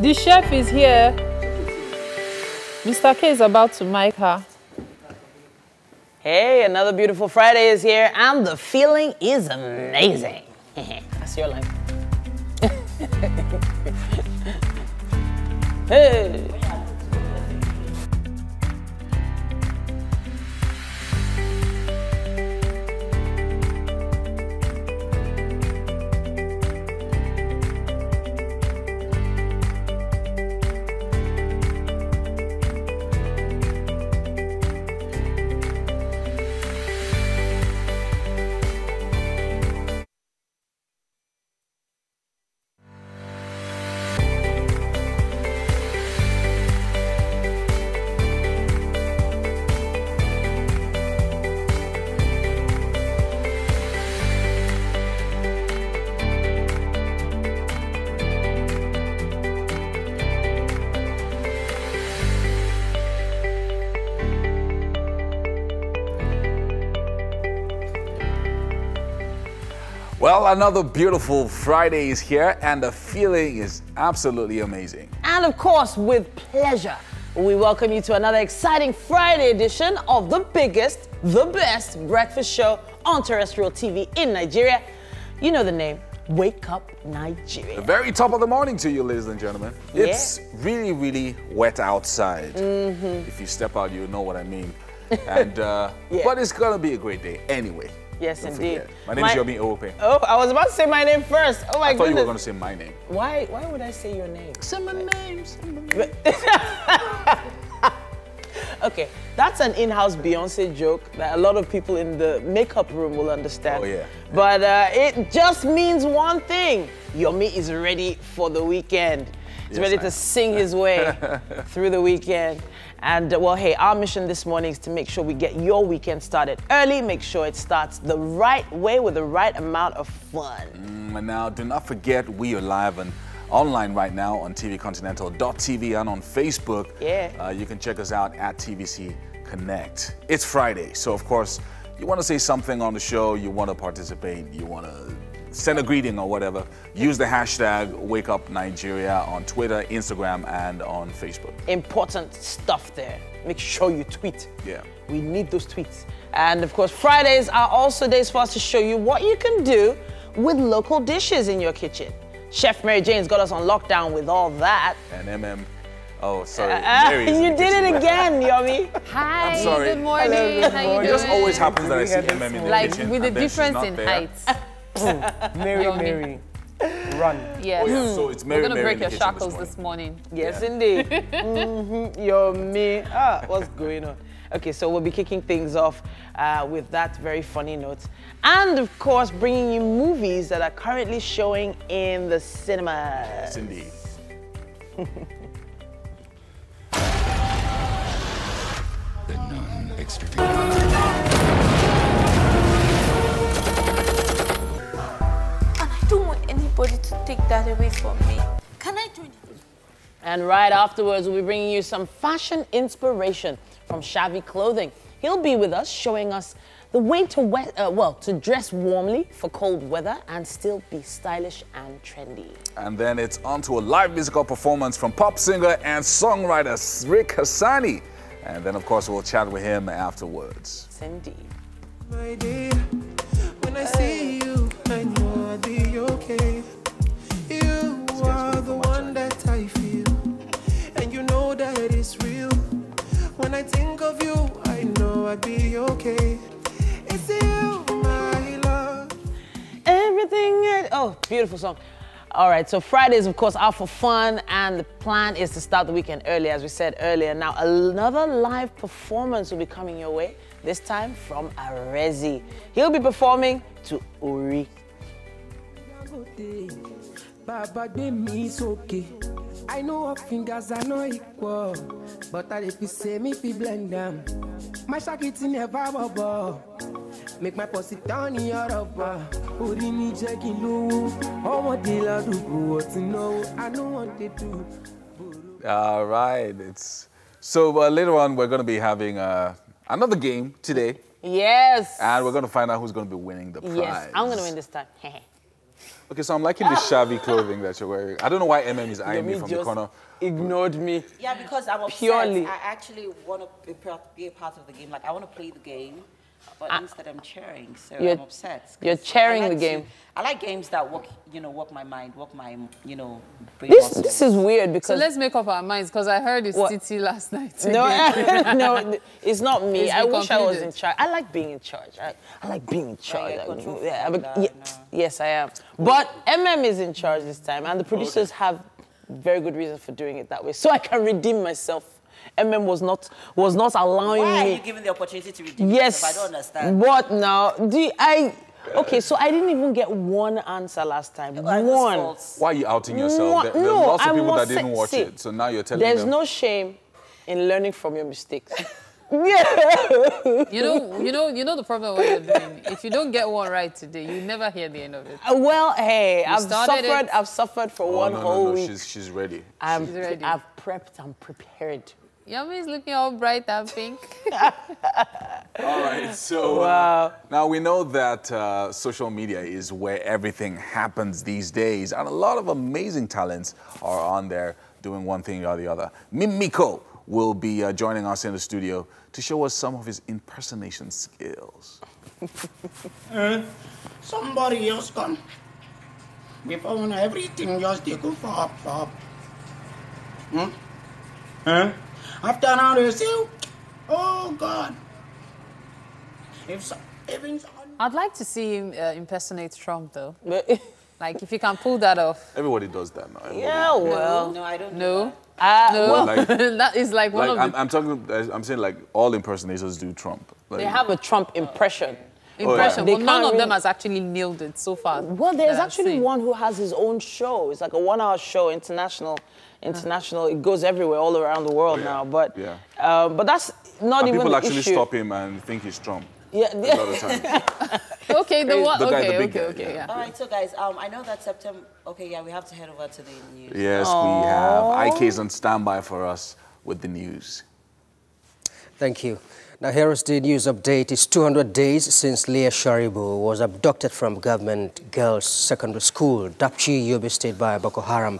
The chef is here. Mr. K is about to mic her. Hey, another beautiful Friday is here, and the feeling is amazing. That's your line. Hey. Well, another beautiful Friday is here, and the feeling is absolutely amazing. And of course, with pleasure, we welcome you to another exciting Friday edition of the biggest, the best breakfast show on terrestrial TV in Nigeria. You know the name, Wake Up Nigeria. The very top of the morning to you, ladies and gentlemen. Yeah. It's really, really wet outside. If you step out, you know what I mean. And but it's gonna be a great day anyway. Yes, Don't indeed. forget. My name is Yomi Ope. Oh, I was about to say my name first. Oh my I thought goodness. you were going to say my name. Why would I say your name? Say my name. Say my name. Okay, that's an in-house Beyonce joke that a lot of people in the makeup room will understand. Oh, yeah. But it just means one thing. Yomi is ready for the weekend. He's ready to sing his way through the weekend. And well, hey, our mission this morning is to make sure we get your weekend started early, make sure it starts the right way with the right amount of fun. And now, do not forget, we are live and online right now on tvcontinental.tv and on Facebook. Yeah. You can check us out at TVC Connect. It's Friday, so of course, you want to say something on the show, you want to participate, you want to send a greeting or whatever, use the hashtag WakeUpNigeria on Twitter, Instagram, and on Facebook. Important stuff there. Make sure you tweet. Yeah. We need those tweets. And of course, Fridays are also days for us to show you what you can do with local dishes in your kitchen. Chef Mary Jane's got us on lockdown with all that. And oh, sorry, Mary is in you the did kitchen. it again, Yomi. Hi, I'm sorry. good morning. Hello, How you It just doing? always happens that I see MM in the Like kitchen. with the and then she's difference not in there. heights. Mary, run. Yes. Oh, yeah. So it's Mary, We're gonna Mary break in your the kitchen shackles this morning. Yes, indeed. Yomi. What's going on? Okay, so we'll be kicking things off with that very funny note. And of course, bringing you movies that are currently showing in the cinemas. Yes, indeed. The non-extradition. And I don't want anybody to take that away from me. Can I join it? And right afterwards, we'll be bringing you some fashion inspiration from Shava Clothing. He'll be with us, showing us the way to to dress warmly for cold weather and still be stylish and trendy. And then it's on to a live musical performance from pop singer and songwriter Rick Hassani. And then, of course, we'll chat with him afterwards. Yes, indeed. My dear, when I see you, I know I'll be okay. You are the one that I feel, and you know that it's real. When I think of you, I know I'll be okay. It's you, my love. Oh, beautiful song. All right, so Fridays, of course, are for fun, and the plan is to start the weekend early, as we said earlier. Now, another live performance will be coming your way, this time from Arezi. He'll be performing to Ori. Baba gave me it's okay. I know our fingers are not equal, but I if you say me fi blend them. My shakiti never bubble. Make my pussy down in your rubber. Ori mi jẹ́ kí n lówó. Ọmọdé ládùúgbò ọtí náwó. I know what they do. All right. So later on, we're going to be having another game today. Yes. And we're going to find out who's going to be winning the prize. Yes, I'm going to win this time. Okay, so I'm liking the Shava clothing that you're wearing. I don't know why MM is eyeing me from the corner. Ignored me. Yeah, because I'm obsessed. Purely. I actually want to be a part of the game. Like, I want to play the game, but instead I'm cheering. So I'm obsessed. You're cheering the game. I like games that work my mind, work my, brain This is weird because... So let's make up our minds, because I heard it's Titi last night. No, no, it's not me. I wish I was in charge. I like being in charge. I like being in charge. Yes, I am. But MM is in charge this time, and the producers have very good reason for doing it that way. So I can redeem myself. MM was not allowing me. Why are you giving the opportunity to redeem yourself? I don't understand. What now? Okay, so I didn't even get one answer last time. One. Why are you outing yourself? There's lots of people that didn't watch it, so now you're telling them. There's no shame in learning from your mistakes. You know the problem what you're doing. If you don't get one right today, you never hear the end of it. Well, hey, I've suffered for one whole week. She's ready. She's ready. I've prepped and prepared. Yummy is looking all bright and pink. All right, so now we know that social media is where everything happens these days, and a lot of amazing talents are on there doing one thing or the other. Mimiko will be joining us in the studio to show us some of his impersonation skills. Somebody else come. Before when everything just they go for up. After now they say, oh God. I'd like to see him impersonate Trump, though. Like, if you can pull that off. Everybody does that now. Yeah, well. No, I don't know. Well, like, that is like one of the... I'm saying like all impersonators do Trump. Like, they have a Trump impression. Well, none of them has actually nailed it so far. Well, there's actually one who has his own show. It's like a 1-hour show, international. It goes everywhere, all around the world now. But but that's not even people the actually issue. stop him and think he's Trump. Yeah. A lot of times. Okay, the one. Okay, yeah. All right, so guys, I know that September. Okay, yeah, we have to head over to the news. Yes, we have. IK's on standby for us with the news. Thank you. Now, here is the news update. It's 200 days since Leah Sharibu was abducted from Government Girls Secondary School, Dapchi, Yobe State, by Boko Haram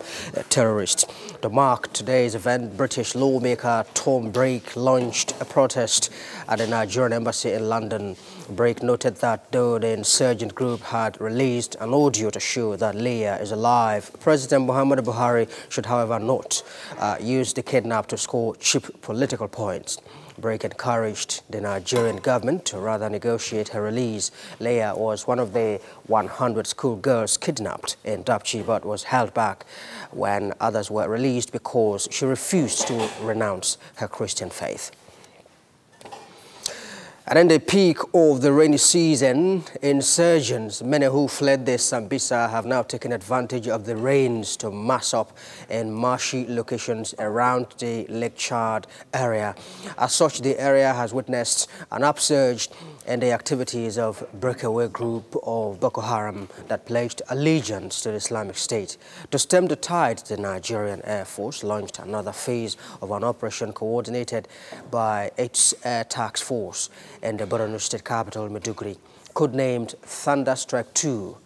terrorists. To mark today's event, British lawmaker Tom Brake launched a protest at the Nigerian embassy in London. Brake noted that though the insurgent group had released an audio to show that Leah is alive, President Muhammadu Buhari should, however, not use the kidnap to score cheap political points. Brake encouraged the Nigerian government to rather negotiate her release. Leah was one of the 100 schoolgirls kidnapped in Dapchi, but was held back when others were released because she refused to renounce her Christian faith. And in the peak of the rainy season, insurgents, many who fled the Sambisa, have now taken advantage of the rains to mass up in marshy locations around the Lake Chad area. As such, the area has witnessed an upsurge in the activities of breakaway group of Boko Haram that pledged allegiance to the Islamic State. To stem the tide, the Nigerian Air Force launched another phase of an operation coordinated by its Air Task Force in the Borno State capital, Maiduguri, codenamed Thunderstrike 2.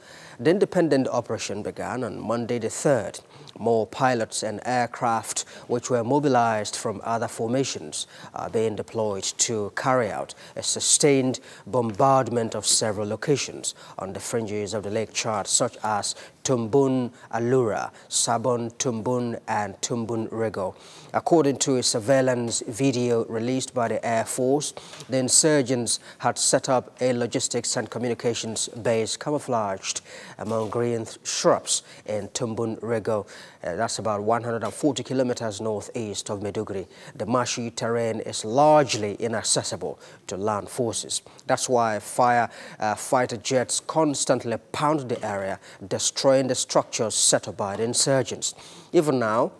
The independent operation began on Monday the 3rd. More pilots and aircraft, which were mobilized from other formations, are being deployed to carry out a sustained bombardment of several locations on the fringes of the Lake Chad, such as Tumbun Alura, Sabon Tumbun, and Tumbun Rego. According to a surveillance video released by the Air Force, the insurgents had set up a logistics and communications base camouflaged among green shrubs in Tumbun Rego. That's about 140 kilometers northeast of Maiduguri. The marshy terrain is largely inaccessible to land forces. That's why fighter jets constantly pound the area, destroying the structures set up by the insurgents. Even now,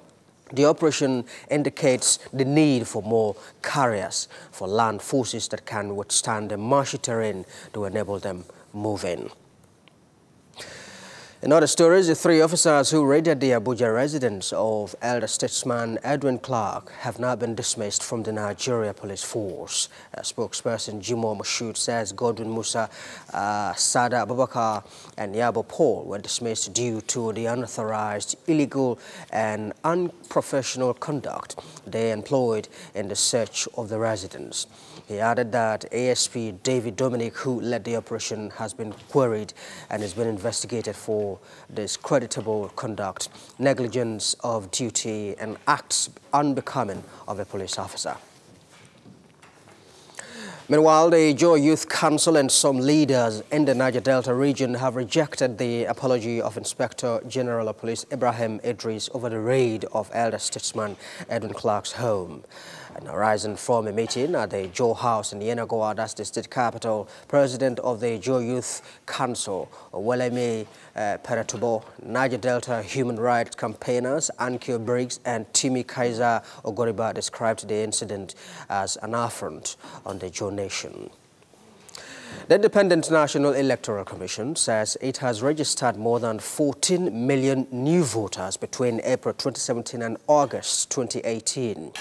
the operation indicates the need for more carriers for land forces that can withstand the marshy terrain to enable them move in. In other stories, the 3 officers who raided the Abuja residence of elder statesman Edwin Clark have now been dismissed from the Nigeria Police Force. A spokesperson Jimoh Moshood says Godwin Musa, Sada Abubakar and Yabo Paul were dismissed due to the unauthorized, illegal and unprofessional conduct they employed in the search of the residence. He added that ASP David Dominic, who led the operation, has been queried and has been investigated for discreditable conduct, negligence of duty and acts unbecoming of a police officer. Meanwhile, the Joy Youth Council and some leaders in the Niger Delta region have rejected the apology of Inspector General of Police Ibrahim Idris over the raid of elder statesman Edwin Clark's home. And arising from a meeting at the Joe House in Yenagoa, that's the state capital, President of the Joy Youth Council, Weleme Peratubo, Niger Delta human rights campaigners Ankyo Briggs and Timi Kaiser Ogoriba described the incident as an affront on the Joe nation. The Independent National Electoral Commission says it has registered more than 14 million new voters between April 2017 and August 2018.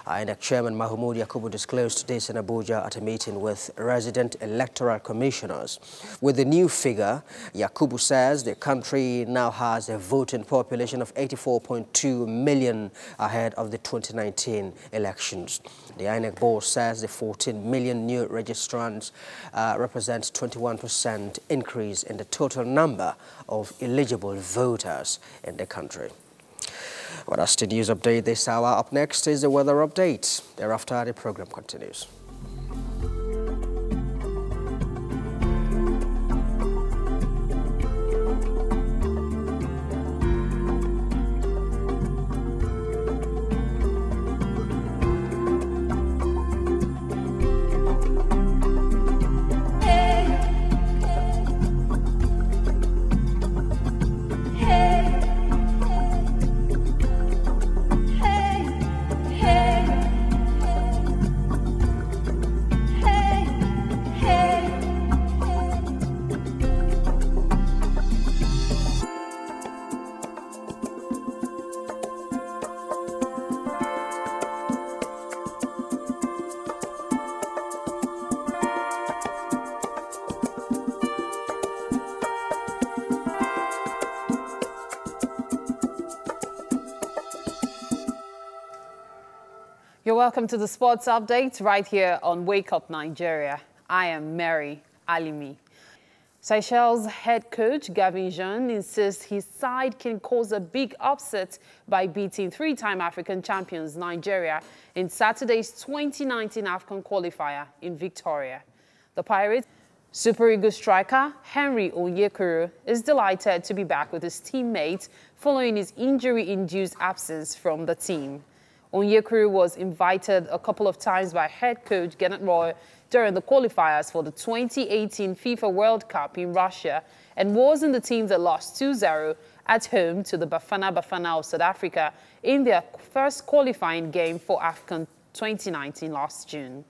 INEC Chairman Mahmoud Yakubu disclosed this in Abuja at a meeting with resident electoral commissioners. With the new figure, Yakubu says the country now has a voting population of 84.2 million ahead of the 2019 elections. The INEC board says the 14 million new registrants represents 21% increase in the total number of eligible voters in the country. Well, that's the news update this hour. Up next is the weather update. Thereafter, the program continues. You're welcome to the sports update right here on Wake Up Nigeria. I am Mary Alimi. Seychelles head coach Gavin Jean insists his side can cause a big upset by beating 3-time African champions Nigeria in Saturday's 2019 AFCON qualifier in Victoria. The Pirates' Super Eagles striker Henry Onyekuru is delighted to be back with his teammates following his injury-induced absence from the team. Onyekuru was invited a couple of times by head coach Gennett Roy during the qualifiers for the 2018 FIFA World Cup in Russia and was in the team that lost 2-0 at home to the Bafana Bafana of South Africa in their first qualifying game for AFCON 2019 last June.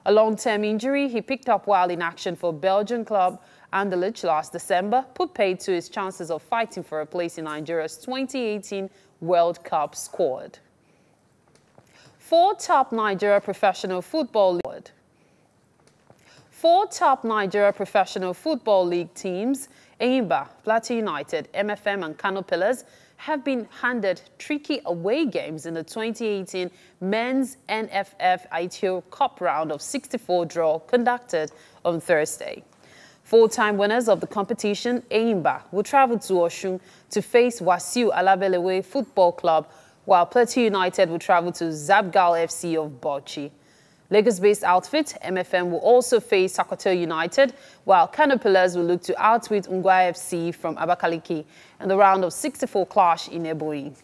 A long-term injury he picked up while in action for Belgian club Anderlecht last December put paid to his chances of fighting for a place in Nigeria's 2018 World Cup squad. 4 top Nigeria professional football league teams, Enyimba, Plateau United, MFM and Kano Pillars, have been handed tricky away games in the 2018 Men's NFF ITO Cup round of 64 draw conducted on Thursday. 4-time winners of the competition, Enyimba, will travel to Osun to face Wasiu Alabelewe Football Club, while Plateau United will travel to Zabgal FC of Bauchi. Lagos-based outfit, MFM, will also face Sokoto United, while Kano Pillars will look to outwit Ungwa FC from Abakaliki in the round of 64 clash in Ebonyi.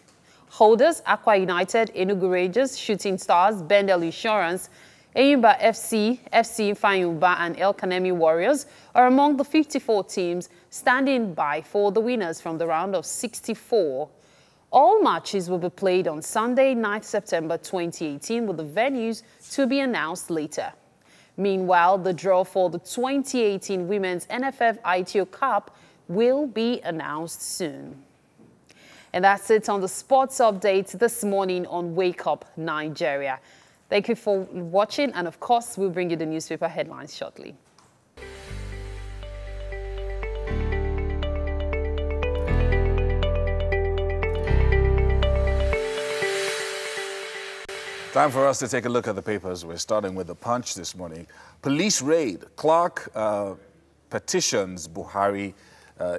Holders, Akwa United, Enugu Rangers, Shooting Stars, Bendel Insurance, Enyimba FC, FC Fayumba and El Kanemi Warriors are among the 54 teams standing by for the winners from the round of 64. All matches will be played on Sunday, 9th September 2018, with the venues to be announced later. Meanwhile, the draw for the 2018 Women's NFF ITO Cup will be announced soon. And that's it on the sports update this morning on Wake Up Nigeria. Thank you for watching, and of course, we'll bring you the newspaper headlines shortly. Time for us to take a look at the papers. We're starting with the Punch this morning. Police raid. Clark petitions Buhari,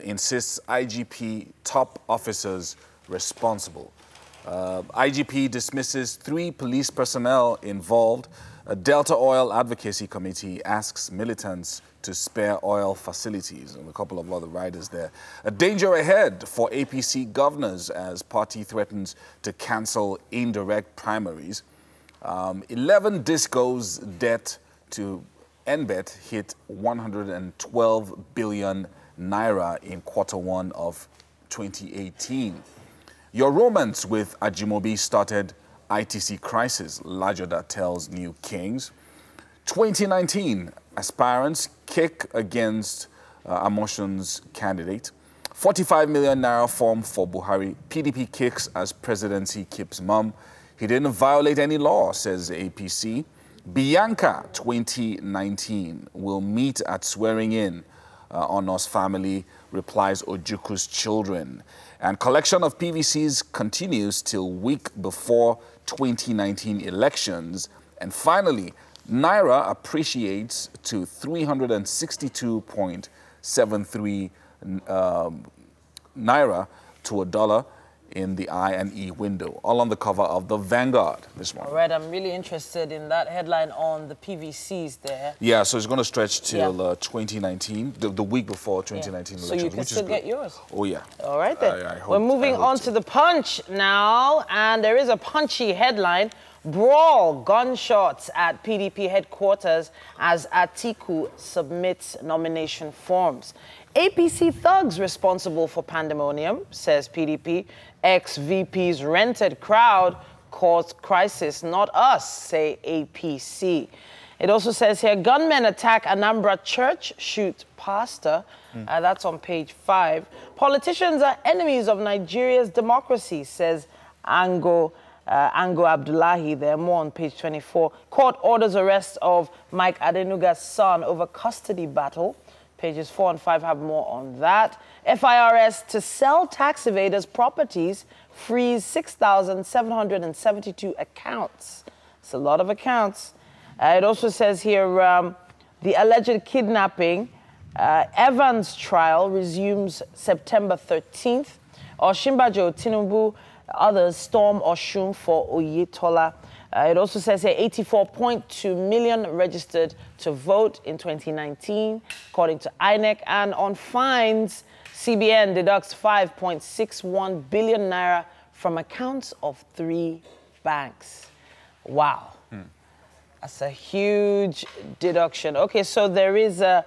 insists IGP top officers responsible. IGP dismisses 3 police personnel involved. A Delta Oil Advocacy Committee asks militants to spare oil facilities, and a couple of other riders there. A danger ahead for APC governors as party threatens to cancel indirect primaries. 11 discos debt to NBET hit 112 billion naira in Q1 of 2018. Your romance with Ajimobi started ITC crisis, Lajoda tells New Kings. 2019, aspirants kick against Amoshon's candidate. 45 million naira form for Buhari. PDP kicks as presidency keeps mum. He didn't violate any law, says APC. Bianca 2019 will meet at swearing in. Ono's family replies Ojuku's children. And collection of PVCs continues till week before 2019 elections. And finally, Naira appreciates to 362.73 Naira to a dollar in the I&E window, all on the cover of the Vanguard this morning. All right, I'm really interested in that headline on the PVCs there. Yeah, so it's going to stretch till 2019, the week before 2019 elections. So you can still get yours. Oh, yeah. All right, then. We're moving on to the Punch now, and there is a punchy headline. Brawl, gunshots at PDP headquarters as Atiku submits nomination forms. APC thugs responsible for pandemonium, says PDP. Ex-VP's rented crowd caused crisis, not us, say APC. It also says here, gunmen attack Anambra church, shoot pastor. That's on page 5. Politicians are enemies of Nigeria's democracy, says Ango Abdullahi. There more on page 24. Court orders arrest of Mike Adenuga's son over custody battle. Pages 4 and 5 have more on that. FIRS to sell tax evaders properties, freeze 6,772 accounts. It's a lot of accounts. It also says here, the alleged kidnapping, Evans trial resumes September 13th. Oshimbajo, Tinubu, others storm Oshun for Oyetola. It also says here 84.2 million registered to vote in 2019, according to INEC. And on fines, CBN deducts 5.61 billion naira from accounts of 3 banks. Wow. That's a huge deduction. Okay, so there is a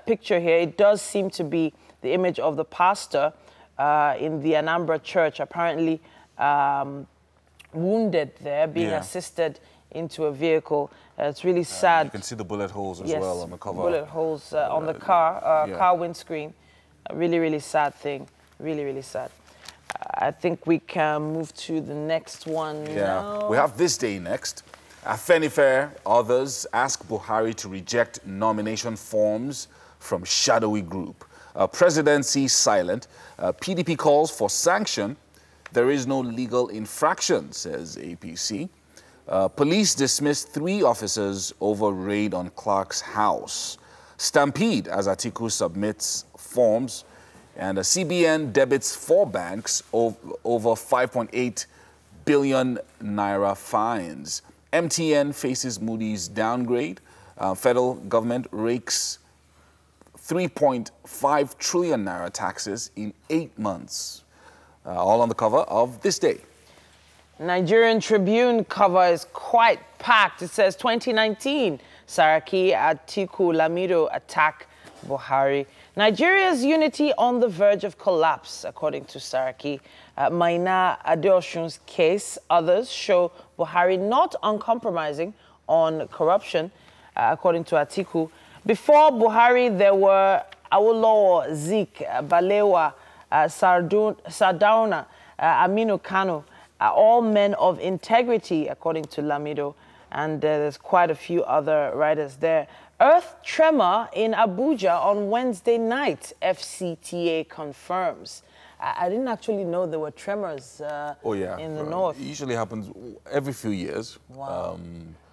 picture here. It does seem to be the image of the pastor in the Anambra church, apparently wounded there, being assisted into a vehicle. It's really sad. You can see the bullet holes as well on the cover. Bullet holes on the car windscreen. A really, really sad thing. Really, really sad. I think we can move to the next one now. We have This Day next. Afenifere, others ask Buhari to reject nomination forms from shadowy group. Presidency silent. PDP calls for sanction. There is no legal infraction, says APC. Police dismissed 3 officers over raid on Clark's house. Stampede as Atiku submits forms. And CBN debits 4 banks over 5.8 billion naira fines. MTN faces Moody's downgrade. Federal government rakes 3.5 trillion naira taxes in 8 months. All on the cover of This Day. Nigerian Tribune cover is quite packed. It says 2019, Saraki, Atiku, Lamido attack Buhari. Nigeria's unity on the verge of collapse, according to Saraki. Maina Adeosun's case, others show Buhari not uncompromising on corruption, according to Atiku. Before Buhari, there were Awolowo, Zik, Balewa, Sardauna, Aminu Kano are all men of integrity, according to Lamido. And there's quite a few other writers there. Earth tremor in Abuja on Wednesday night, FCTA confirms. I didn't actually know there were tremors in the north. It usually happens every few years. Wow.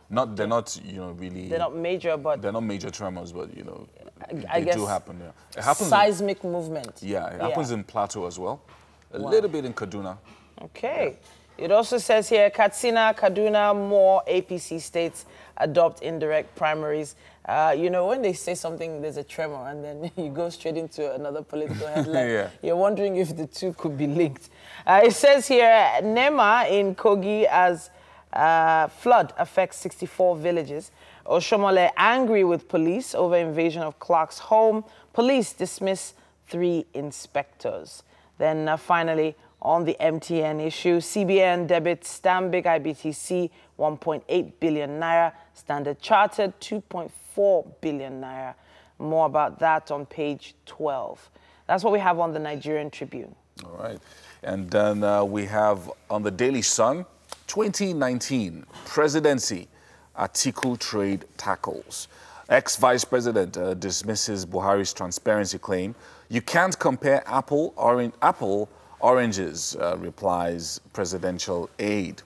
They're not, you know, really. They're not major, but they're not major tremors, but you know, I guess do happen. Yeah, it happens. Seismic movement. Yeah, it happens in Plateau as well. A little bit in Kaduna. Okay. Yeah. It also says here, Katsina, Kaduna, more APC states adopt indirect primaries. You know, when they say something, there's a tremor, and then you go straight into another political headline. You're wondering if the two could be linked. It says here, Nema in Kogi as flood affects 64 villages. Oshomole angry with police over invasion of Clark's home. Police dismiss 3 inspectors. Then finally, on the MTN issue, CBN debits Stanbic IBTC 1.8 billion naira, Standard Chartered 2.4 billion naira. More about that on page 12. That's what we have on the Nigerian Tribune. All right. And then we have on the Daily Sun, 2019 presidency, Atiku trade tackles. Ex-Vice President dismisses Buhari's transparency claim. You can't compare apple, oranges, replies presidential aide.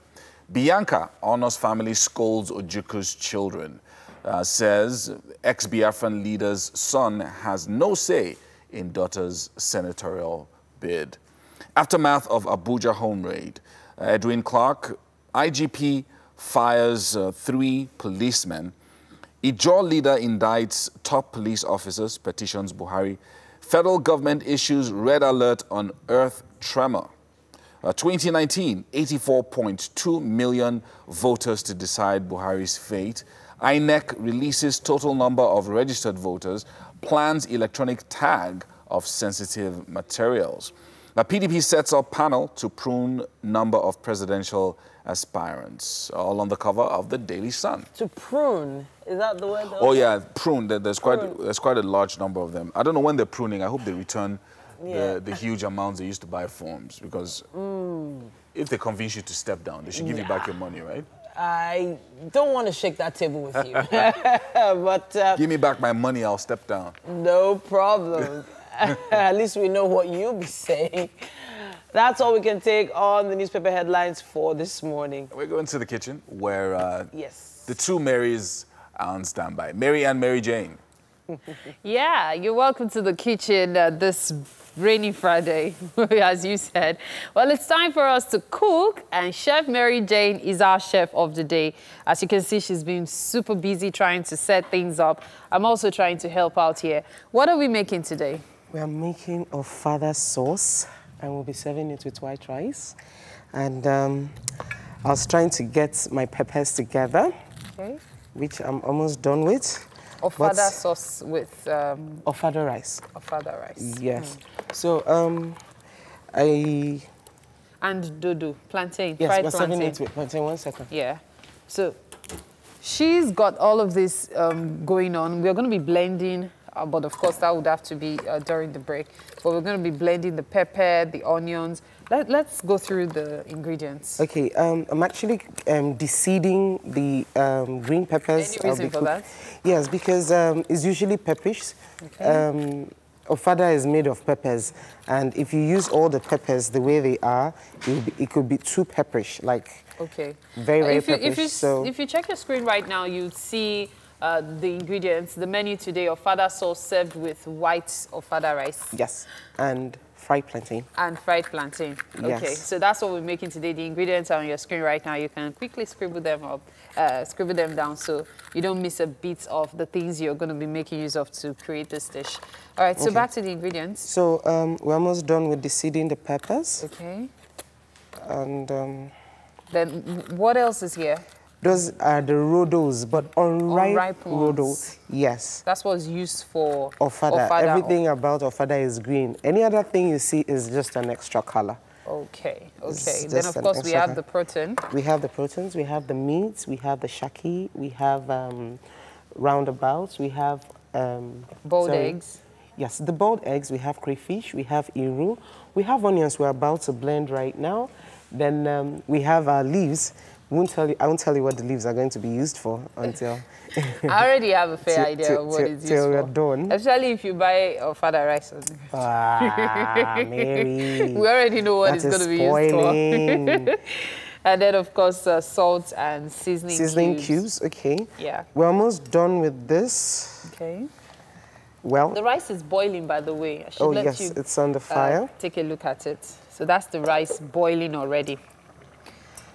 Bianca honors family, scolds Ojuku's children. Says ex-Biafran leader's son has no say in daughter's senatorial bid. Aftermath of Abuja home raid. Edwin Clark, IGP fires 3 policemen. Ijaw leader indicts top police officers, petitions Buhari. Federal government issues red alert on earth tremor. 2019, 84.2 million voters to decide Buhari's fate. INEC releases total number of registered voters, plans electronic tag of sensitive materials. The PDP sets up panel to prune number of presidential aspirants, all on the cover of the Daily Sun. To prune? Is that the word? Oh yeah, prune. There's quite a large number of them. I don't know when they're pruning. I hope they return the huge amounts they used to buy forms, because if they convince you to step down, they should give you back your money, right? I don't want to shake that table with you. But give me back my money, I'll step down. No problem. At least we know what you'll be saying. That's all we can take on the newspaper headlines for this morning. We're going to the kitchen where yes, the 2 Marys are on standby. Mary and Mary Jane. Yeah, you're welcome to the kitchen this rainy Friday, as you said. Well, it's time for us to cook, and Chef Mary Jane is our chef of the day. As you can see, she's been super busy trying to set things up. I'm also trying to help out here. What are we making today? We are making ofada sauce, and we'll be serving it with white rice. And I was trying to get my peppers together, which I'm almost done with. Ofada sauce with ofada rice. Ofada rice. Yes. So and dodo, plantain. Yes, fried we're plantain. serving it with plantain. 1 second. Yeah. So she's got all of this going on. We're going to be blending, but of course that would have to be during the break. But we're going to be blending the pepper, the onions. Let's go through the ingredients. Okay, I'm actually de-seeding the green peppers. Any reason for that? Yes, because it's usually pepperish. Okay. Ofada is made of peppers, and if you use all the peppers the way they are, it could be too pepperish, like very pepperish. If you check your screen right now, you'd see the ingredients, the menu today: ofada sauce served with white ofada rice. Yes, and fried plantain. And fried plantain. Yes. Okay, so that's what we're making today. The ingredients are on your screen right now. You can quickly scribble them up, scribble them down, so you don't miss a bit of the things you're going to be making use of to create this dish. All right, so back to the ingredients. So we're almost done with de-seeding the peppers. Okay. And then what else is here? Those are the rodos, but unripe rodo. Yes. That's what's used for ofada. Everything about ofada is green. Any other thing you see is just an extra color. Okay, okay. Then, of course, we have the protein. We have the proteins, we have the meats, we have the shaki, we have roundabouts, we have... boiled eggs. Yes, the boiled eggs, we have crayfish, we have iru, we have onions we're about to blend right now. Then we have our leaves. I won't tell you what the leaves are going to be used for until... I already have a fair idea of what it's used till for. we're done. Especially if you buy fada rice. Mary. We already know what it's going to be used for. And then, of course, salt and seasoning cubes, okay. Yeah. We're almost done with this. Okay. Well... The rice is boiling, by the way. I should let yes, you, it's on the fire. Take a look at it. So that's the rice boiling already.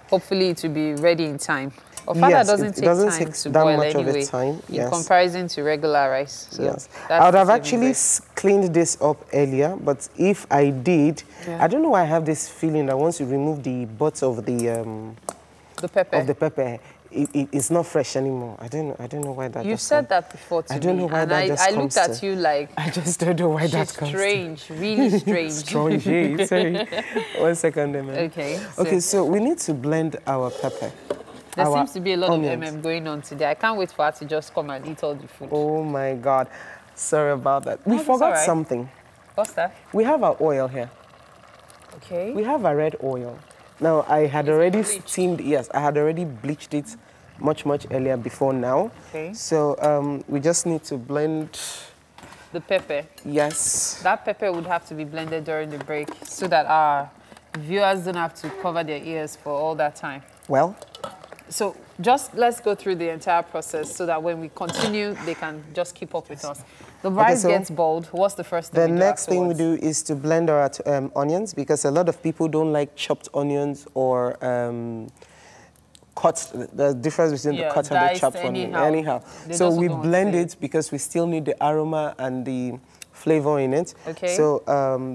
Hopefully it will be ready in time. Ofada doesn't take time to boil anyway, in comparison to regular rice. So yes. I would have actually cleaned this up earlier, but if I did, I don't know why I have this feeling that once you remove the butts of the pepper, it's not fresh anymore. I don't know why that. You've said that before to me. I don't know why that just comes. I looked at you like. I just don't know why that comes. Strange, really strange. Strange. Sorry. 1 second, man. Okay. Okay, so we need to blend our pepper. There seems to be a lot of going on today. I can't wait for her to just come and eat all the food. Oh my God. Sorry about that. We forgot something. What's that? We have our oil here. Okay. We have our red oil. Now, I had already steamed, I had already bleached it much earlier before now. Okay. So we just need to blend... The pepper? Yes. That pepper would have to be blended during the break so that our viewers don't have to cover their ears for all that time. Well... So let's go through the entire process so that when we continue, they can just keep up with us. The rice gets boiled. What's the first thing we do? The next thing we do is to blend our onions, because a lot of people don't like chopped onions or cut. The difference between the cut and the chopped onion. Anyhow. So we blend it because we still need the aroma and the flavor in it. Okay. So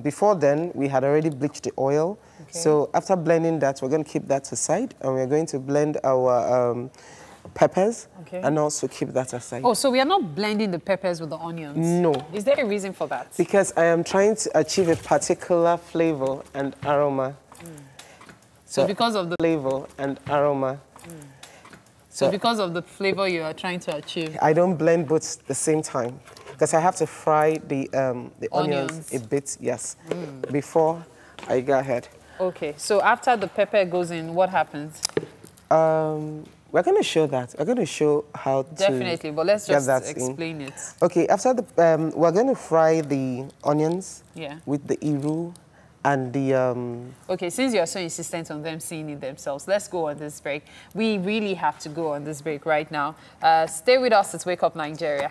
before then, we had already bleached the oil. Okay. So after blending that, we're going to keep that aside, and we're going to blend our peppers and also keep that aside. Oh, so we are not blending the peppers with the onions? No. Is there a reason for that? Because I am trying to achieve a particular flavor and aroma. So because of the flavor and aroma. So because of the flavor you are trying to achieve? I don't blend both at the same time, because I have to fry the onions a bit, before I go ahead. Okay, so after the pepper goes in, what happens? We're going to show that. We're going to show how to Definitely, but let's just explain it. Okay, after the, we're going to fry the onions with the iru and the... Okay, since you're so insistent on them seeing it themselves, let's go on this break. We really have to go on this break right now. Stay with us. It's Wake Up Nigeria.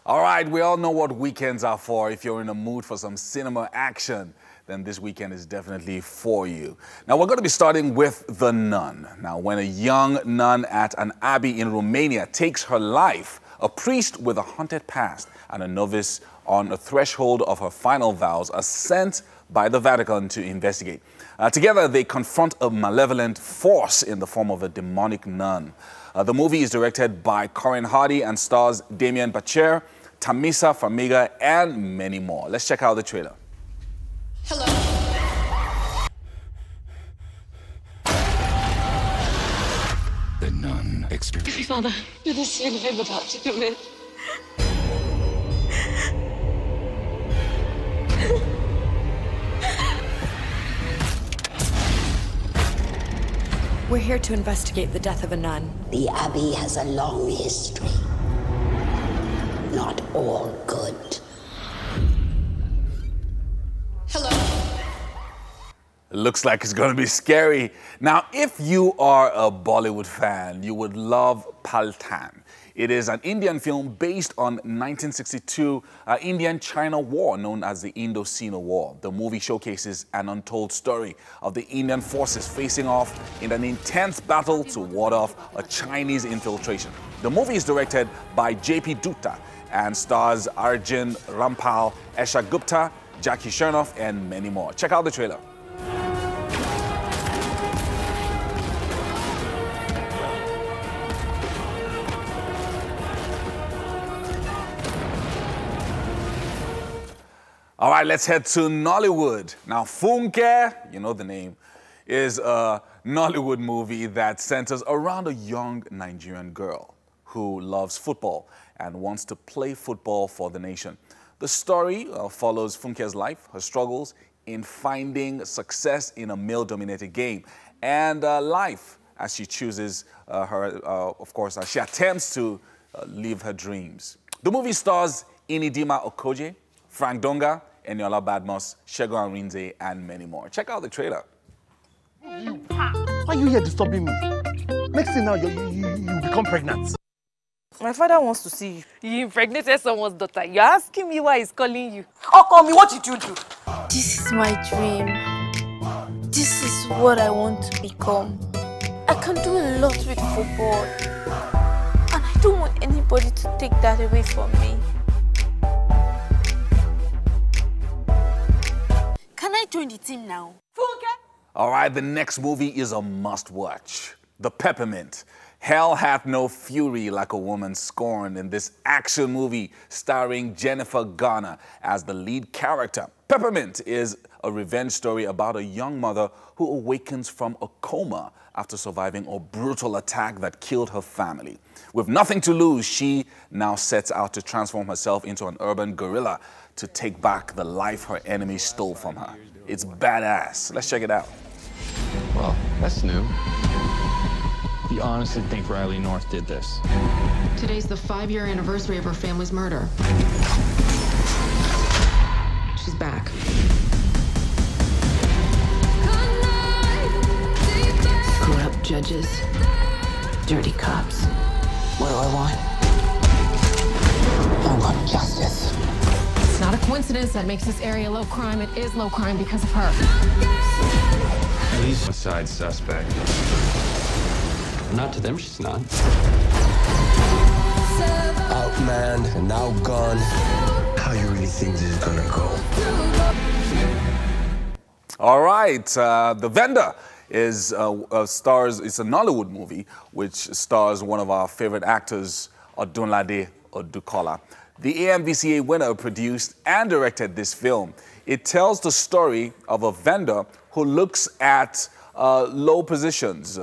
All right, we all know what weekends are for. If you're in a mood for some cinema action, then this weekend is definitely for you. Now, we're going to be starting with The Nun. Now, when a young nun at an abbey in Romania takes her life, a priest with a haunted past and a novice on the threshold of her final vows are sent by the Vatican to investigate. Together, they confront a malevolent force in the form of a demonic nun. The movie is directed by Corinne Hardy and stars Damien Bacher, Tamisa Farmiga, and many more. Let's check out the trailer. Hello. The Nun experience. Father, do the sin I'm about to commit. We're here to investigate the death of a nun. The Abbey has a long history. Not all good. Hello. Looks like it's going to be scary. Now, if you are a Bollywood fan, you would love Paltan. It is an Indian film based on 1962 Indian-China War known as the Indo-Sino War. The movie showcases an untold story of the Indian forces facing off in an intense battle to ward off a Chinese infiltration. The movie is directed by J.P. Dutta and stars Arjun Rampal, Esha Gupta, Jackie Chernoff, and many more. Check out the trailer. All right, let's head to Nollywood. Now, Funke, you know the name, is a Nollywood movie that centers around a young Nigerian girl who loves football and wants to play football for the nation. The story follows Funke's life, her struggles in finding success in a male-dominated game, and life as she chooses as she attempts to live her dreams. The movie stars Inidima Okoje, Frank Donga, Eniola Badmus, Segun Arinze, and many more. Check out the trailer. Why are you here disturbing me? Next thing now, you become pregnant. My father wants to see you. You impregnated someone's daughter. You're asking me why he's calling you. Oh, call me. What did you do? This is my dream. This is what I want to become. I can do a lot with football. And I don't want anybody to take that away from me. Can I join the team now? All right, the next movie is a must-watch. The Peppermint. Hell hath no fury like a woman scorned in this action movie starring Jennifer Garner as the lead character. Peppermint is a revenge story about a young mother who awakens from a coma after surviving a brutal attack that killed her family. With nothing to lose, she now sets out to transform herself into an urban guerrilla to take back the life her enemy stole from her. It's badass. Let's check it out. Well, that's new. You honestly think Riley North did this? Today's the 5-year anniversary of her family's murder. She's back. Corrupt judges, dirty cops. What do I want? I want justice. It's not a coincidence that makes this area low crime. It is low crime because of her. At least a side suspect. Not to them, she's not. Outmanned and outgunned. How you really think this is gonna go? All right, The Vendor is it's a Nollywood movie which stars one of our favorite actors, Odunlade Odukola. The AMVCA winner produced and directed this film. It tells the story of a vendor who looks at low positions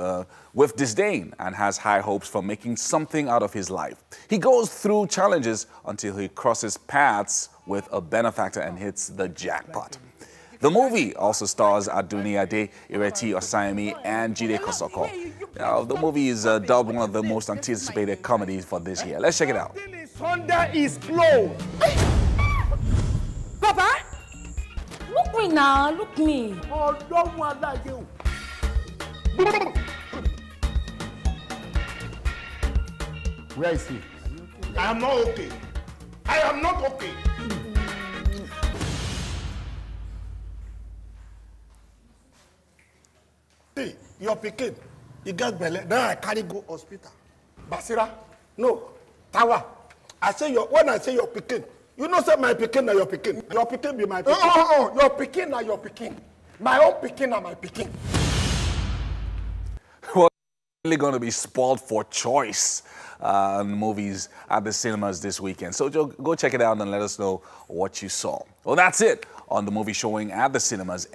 with disdain and has high hopes for making something out of his life. He goes through challenges until he crosses paths with a benefactor and hits the jackpot. The movie also stars Aduniade, Ireti Osayemi, and Jide Kosoko. The movie is dubbed one of the most anticipated comedies for this year. Let's check it out. Thunder is close. Papa, look me now, look me. Oh, don't want that you. Where is he? I am not okay. I am not okay. See, your pikin, you got belly. Now I carry go hospital. Basira, no, Tawa. When I say your pikin, you know say my pikin na your pikin. Your pikin be my pikin. Oh, your pikin na your pikin. My own pikin na my pikin. Well, really going to be spoiled for choice movies at the cinemas this weekend. So go check it out and let us know what you saw. Well, that's it on the movie showing at the cinemas.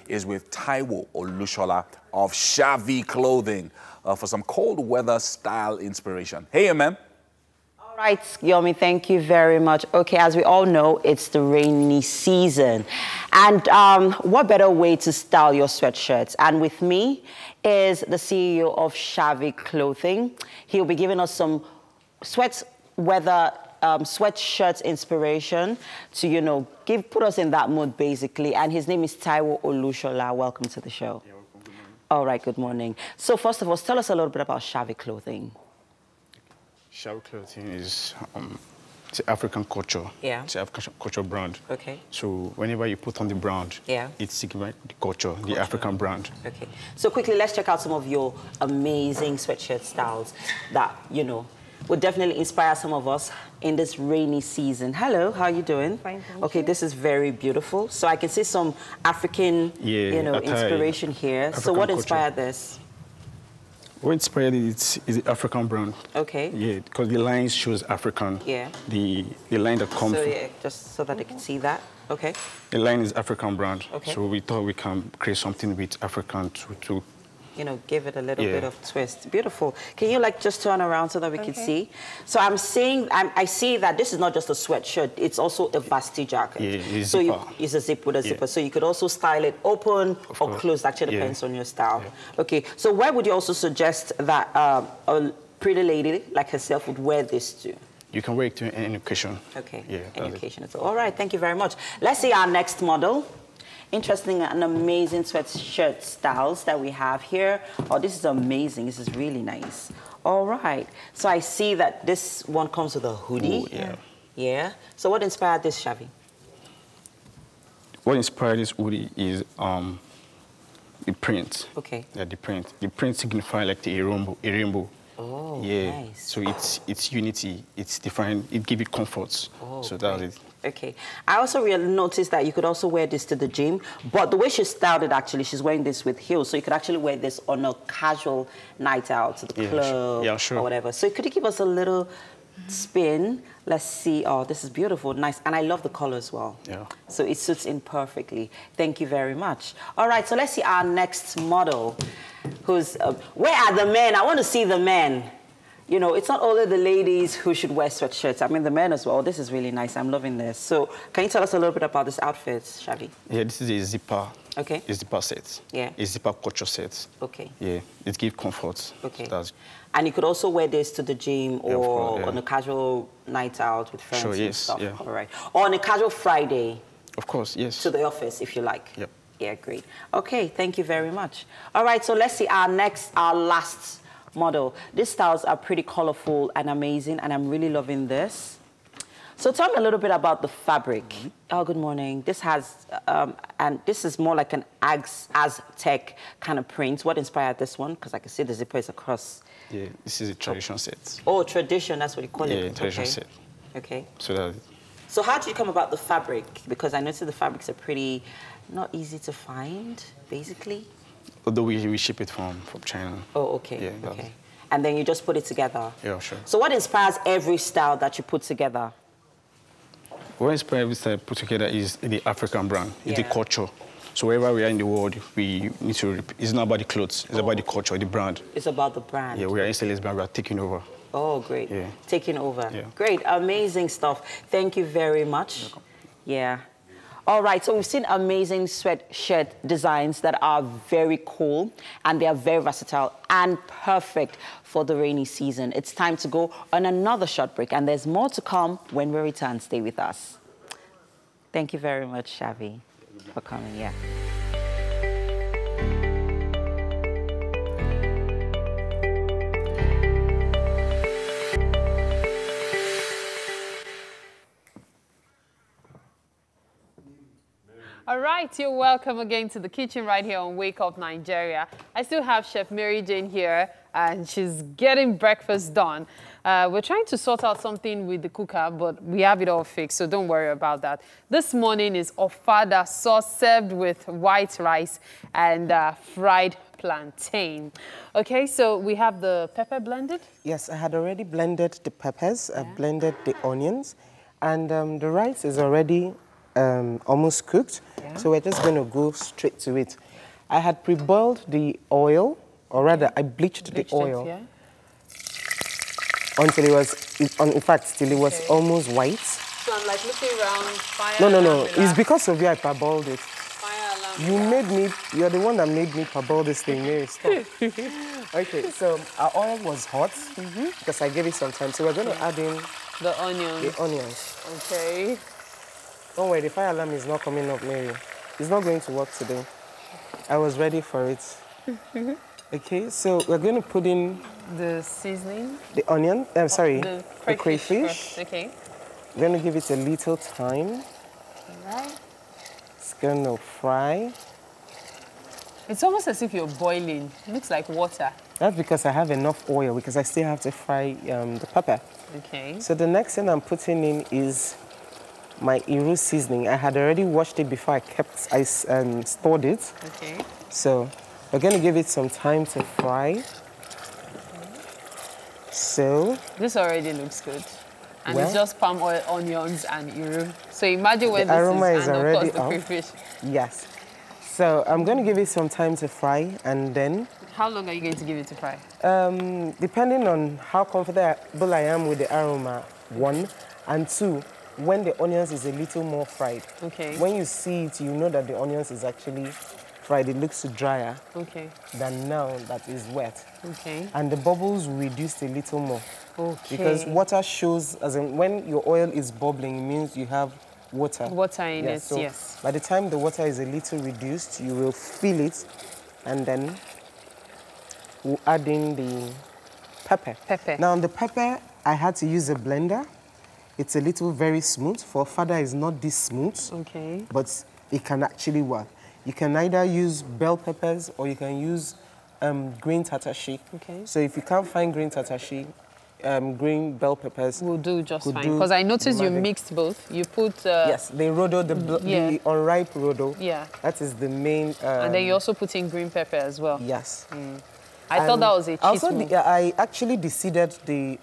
is with Taiwo Olushola of Shava Clothing for some cold weather style inspiration. Hey, All right, Yomi, thank you very much. Okay, as we all know, it's the rainy season. And what better way to style your sweatshirts? And with me is the CEO of Shava Clothing. He'll be giving us some sweatshirts inspiration to, put us in that mood, basically. And his name is Taiwo Olushola. Welcome to the show. Yeah, welcome. Good morning. All right, good morning. So first of all, tell us a little bit about Shava Clothing. Shava Clothing is it's African culture. Yeah. It's an African culture brand. Okay. So whenever you put on the brand, yeah, it signifies the culture, the African brand. Okay. So quickly, let's check out some of your amazing sweatshirt styles that, would definitely inspire some of us in this rainy season. Hello, how are you doing? Fine, thank you. This is very beautiful. So I can see some African, inspiration here. African so what culture. Inspired this? What inspired it is the African brand. Okay. Yeah, because the line shows African. Yeah. The line that comes. So yeah, just so that they can see that. Okay. The line is African brand. Okay. So we thought we can create something with African to you know, give it a little bit of twist. Beautiful. Can you like just turn around so that we can see? So I'm seeing, I see that this is not just a sweatshirt, it's also a varsity jacket. Yeah, so it's a zip with a zipper. So you could also style it open or closed, actually depends on your style. Okay, so where would you also suggest that a pretty lady like herself would wear this to? You can wear it to any occasion. Okay, any occasion. All right, thank you very much. Let's see our next model. Interesting and amazing sweatshirt styles that we have here. Oh, this is amazing. This is really nice. All right. So I see that this one comes with a hoodie. Ooh, yeah. So what inspired this, Shavi? What inspired this hoodie is the print. Okay. Yeah, the print. The print signifies like a rainbow. Oh, yeah. nice. So it's unity. It's different. It gives it comfort. Oh, so that's it. Okay. I also really noticed that you could also wear this to the gym, but the way she styled it, actually, she's wearing this with heels, so you could actually wear this on a casual night out to the club or whatever. So could you give us a little spin? Let's see. Oh, this is beautiful, nice, and I love the color as well. Yeah. So it suits in perfectly. Thank you very much. All right, so let's see our next model, who's, where are the men? I want to see the men. You know, it's not only the ladies who should wear sweatshirts. I mean, the men as well. This is really nice. I'm loving this. So can you tell us a little bit about this outfit, Shavi? Yeah, this is a zipper. Okay. A zipper set. Yeah. A zipper culture set. Okay. Yeah, it gives comfort. Okay. So and you could also wear this to the gym or on a casual night out with friends and stuff. Yeah. All right. Or on a casual Friday. Of course, yes. To the office, if you like. Yep. Yeah, great. Okay, thank you very much. All right, so let's see our last model. These styles are pretty colorful and amazing, and I'm really loving this. So tell me a little bit about the fabric. Oh, good morning. This has, and this is more like an Aztec kind of print. What inspired this one? Because I can see the zipper is across. Yeah, this is a tradition set. Oh, tradition, that's what you call it. Yeah, tradition set. Okay. So how do you come about the fabric? Because I noticed the fabrics are pretty, not easy to find, basically. Although we ship it from China. Oh, okay. Yeah, okay. And then you just put it together? Yeah, sure. So what inspires every style that you put together? What inspires every style put together is the African brand, it's the culture. So wherever we are in the world, we need to, it's not about the clothes, it's about the culture, the brand. It's about the brand. Yeah, we are in Celeste brand, we are taking over. Oh, great. Yeah. Taking over. Yeah. Great, amazing stuff. Thank you very much. Yeah. All right, so we've seen amazing sweatshirt designs that are very cool, and they are very versatile and perfect for the rainy season. It's time to go on another short break, and there's more to come when we return. Stay with us. Thank you very much, Shavi, for coming. Yeah. All right, you're welcome again to the kitchen right here on Wake Up Nigeria. I still have Chef Mary Jane here, and she's getting breakfast done. We're trying to sort out something with the cooker, but we have it all fixed, so don't worry about that. This morning is ofada sauce served with white rice and fried plantain. Okay, so we have the pepper blended? Yes, I had already blended the peppers, I blended the onions, and the rice is already almost cooked, so we're just going to go straight to it. I had pre-boiled the oil, or rather, I bleached the oil until it was, in fact, till it was almost white. So I'm like looking around, fire No, it's because of you I parboiled it. You're the one that made me parboil this thing. Okay, so our oil was hot because I gave it some time, so we're going to add in the onions. Okay. Don't worry, the fire alarm is not coming up, Mary. It's not going to work today. I was ready for it. Okay, so we're going to put in the seasoning. The onion, the crayfish. Okay. We're going to give it a little time. All right. It's going to fry. It's almost as if you're boiling. It looks like water. That's because I have enough oil, because I still have to fry the pepper. Okay. So the next thing I'm putting in is my Iru seasoning. I had already washed it before I stored it. Okay. So we're going to give it some time to fry. Okay. So this already looks good. And it's just palm oil, onions, and Iru. So imagine when this aroma is and already of course the crayfish. Yes. So I'm going to give it some time to fry, and then How long are you going to give it to fry? Depending on how comfortable I am with the aroma, 1, and 2, when the onions is a little more fried. Okay. When you see it, you know that the onions is actually fried. It looks drier than now that is wet. Okay. And the bubbles reduced a little more. Okay. Because water shows, as in when your oil is bubbling, it means you have water. Water in it, So yes. by the time the water is a little reduced, you will feel it, and then we'll add in the pepper. Now, on the pepper, I had to use a blender. It's a little very smooth. For fada, it's not this smooth. Okay. But it can actually work. You can either use bell peppers or you can use green tatashi. Okay. So if you can't find green tatashi, green bell peppers will do just fine. Because I noticed you mixed both. You put... yes, the rodo, the unripe rodo. Yeah. That is the main... and then you also put in green pepper as well. Yes. I thought that was a cheat move. I actually deseeded the...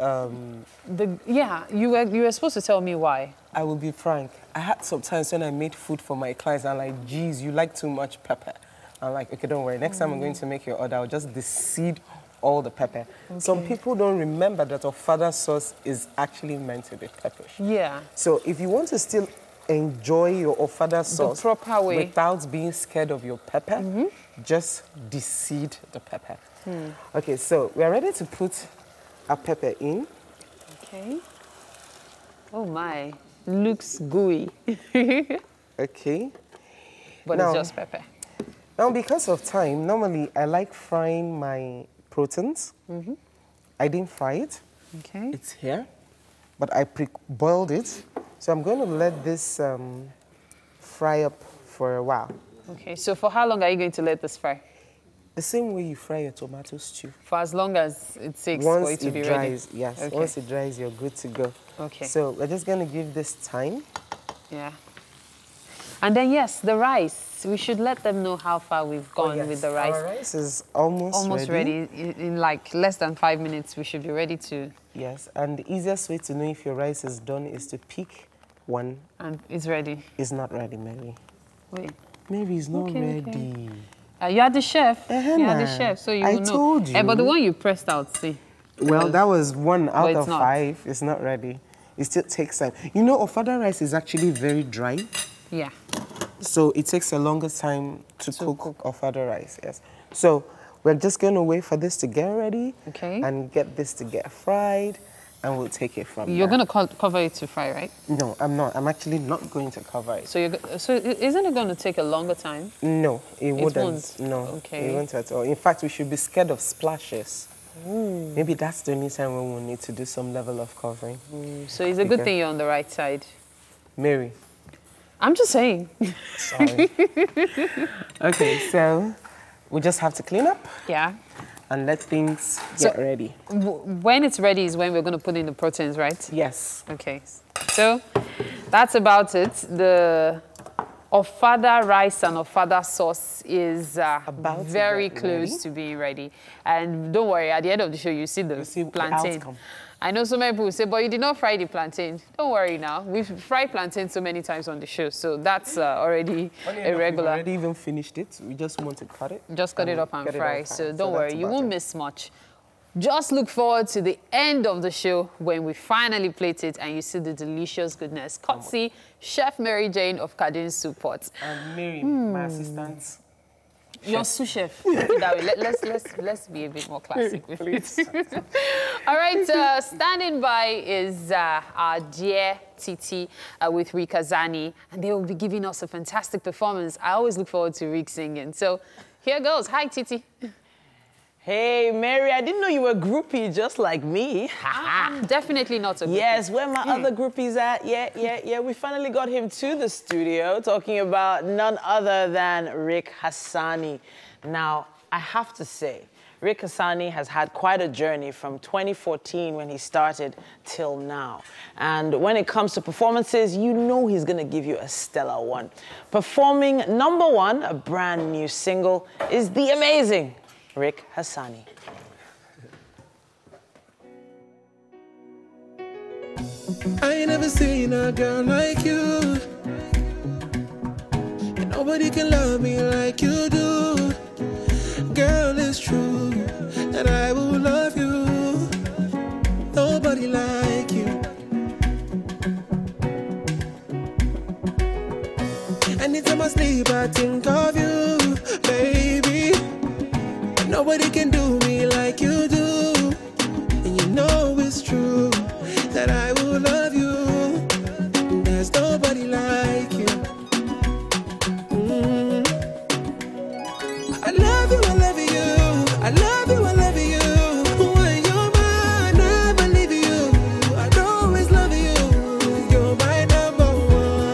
you were supposed to tell me why. I will be frank. I had some times when I made food for my clients, I'm like, geez, you like too much pepper. I'm like, okay, don't worry. Next time I'm going to make your order, I'll just deseed all the pepper. Okay. Some people don't remember that ofada sauce is actually meant to be pepperish. Yeah. So if you want to still enjoy your ofada sauce the proper way without being scared of your pepper, just deseed the pepper. Okay, so we're ready to put our pepper in. Okay. Oh my, looks gooey. Okay. But now, it's just pepper. Now, because of time, normally I like frying my proteins. I didn't fry it. Okay. It's here, but I pre-boiled it. So I'm going to let this fry up for a while. Okay, so for how long are you going to let this fry? The same way you fry your tomato stew. For as long as it takes for it to be ready? Once it dries, yes. Okay. Once it dries, you're good to go. Okay. So we're just going to give this time. Yeah. And then, yes, the rice. We should let them know how far we've gone with the rice. Our rice is almost ready. In like less than 5 minutes, we should be ready to... Yes, and the easiest way to know if your rice is done is to pick one. And it's ready. It's not ready, Mary. Wait. Mary, it's not ready. You are the chef. You are the chef, so you will know. I told you. But the one you pressed out, see. Well, that was 1 out of 5. It's not ready. It still takes time. You know, ofada rice is actually very dry. Yeah. So it takes a longer time to cook ofada rice, yes. So we're just going to wait for this to get ready and get this to get fried, and we'll take it from there. You're going to cover it to fry, right? No, I'm not. I'm actually not going to cover it. So isn't it going to take a longer time? No, it wouldn't. Won't. No, okay. It won't at all. In fact, we should be scared of splashes. Maybe that's the only time when we'll need to do some level of covering. So it's a good thing you're on the right side. Mary. I'm just saying. Sorry. Okay, so we just have to clean up. Yeah. And let things get ready. When it's ready is when we're going to put in the proteins, right? Yes. Okay. So that's about it. The ofada rice and ofada sauce is very close to being ready. And don't worry, at the end of the show, you see the plantain. I know so many people say, but you did not fry the plantain. Don't worry now. We've fried plantain so many times on the show, so that's already a regular. We've already even finished it. We just want to cut it. Just cut it up and fry. So don't worry, you won't miss much. Just look forward to the end of the show when we finally plate it and you see the delicious goodness. Courtesy Chef Mary Jane of Cardin Soup Pot. And Mary, my assistant. Your sous chef. That way. Let's be a bit more classic with it. All right, standing by is our dear Titi with Rick Azani, and they will be giving us a fantastic performance. I always look forward to Rick singing. So here goes. Hi, Titi. Hey, Mary, I didn't know you were a groupie just like me. I'm definitely not a groupie. Yes, where my other groupies at? Yeah. We finally got him to the studio, talking about none other than Rick Hassani. Now, I have to say, Rick Hassani has had quite a journey from 2014 when he started till now. And when it comes to performances, you know he's going to give you a stellar one. Performing #1, a brand new single, is the amazing Rick Hassani. I ain't never seen a girl like you, and nobody can love me like you do. Girl, it's true, that I will love you. Nobody like you. Anytime I sleep, I think of you, baby. Nobody can do me like you do. And you know it's true that I will love you. There's nobody like you. I love you, I love you. I love you, I love you. When you're mine, I believe you. I'd always love you. You're my number one.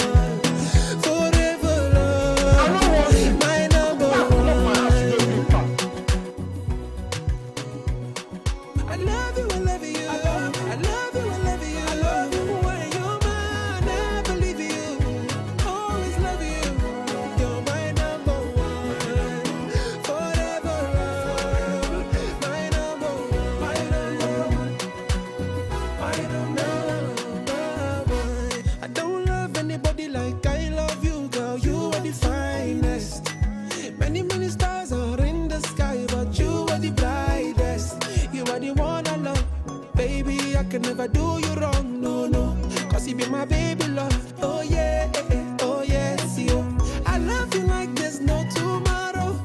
Forever love. My number one. I love you, I love you. I love you, I love you. I love you. When you're mine, I believe you. Always love you. You're my number one. Forever love. My number one. My number one. My number one. I don't love anybody like I love you, girl. You are the finest. Many, many stars are in the sky, but you are the brightest. You are the one I love. Baby, I can never do you wrong, no, no. Cause you be my baby love. Oh yeah, oh yes, you. I love you like there's no tomorrow.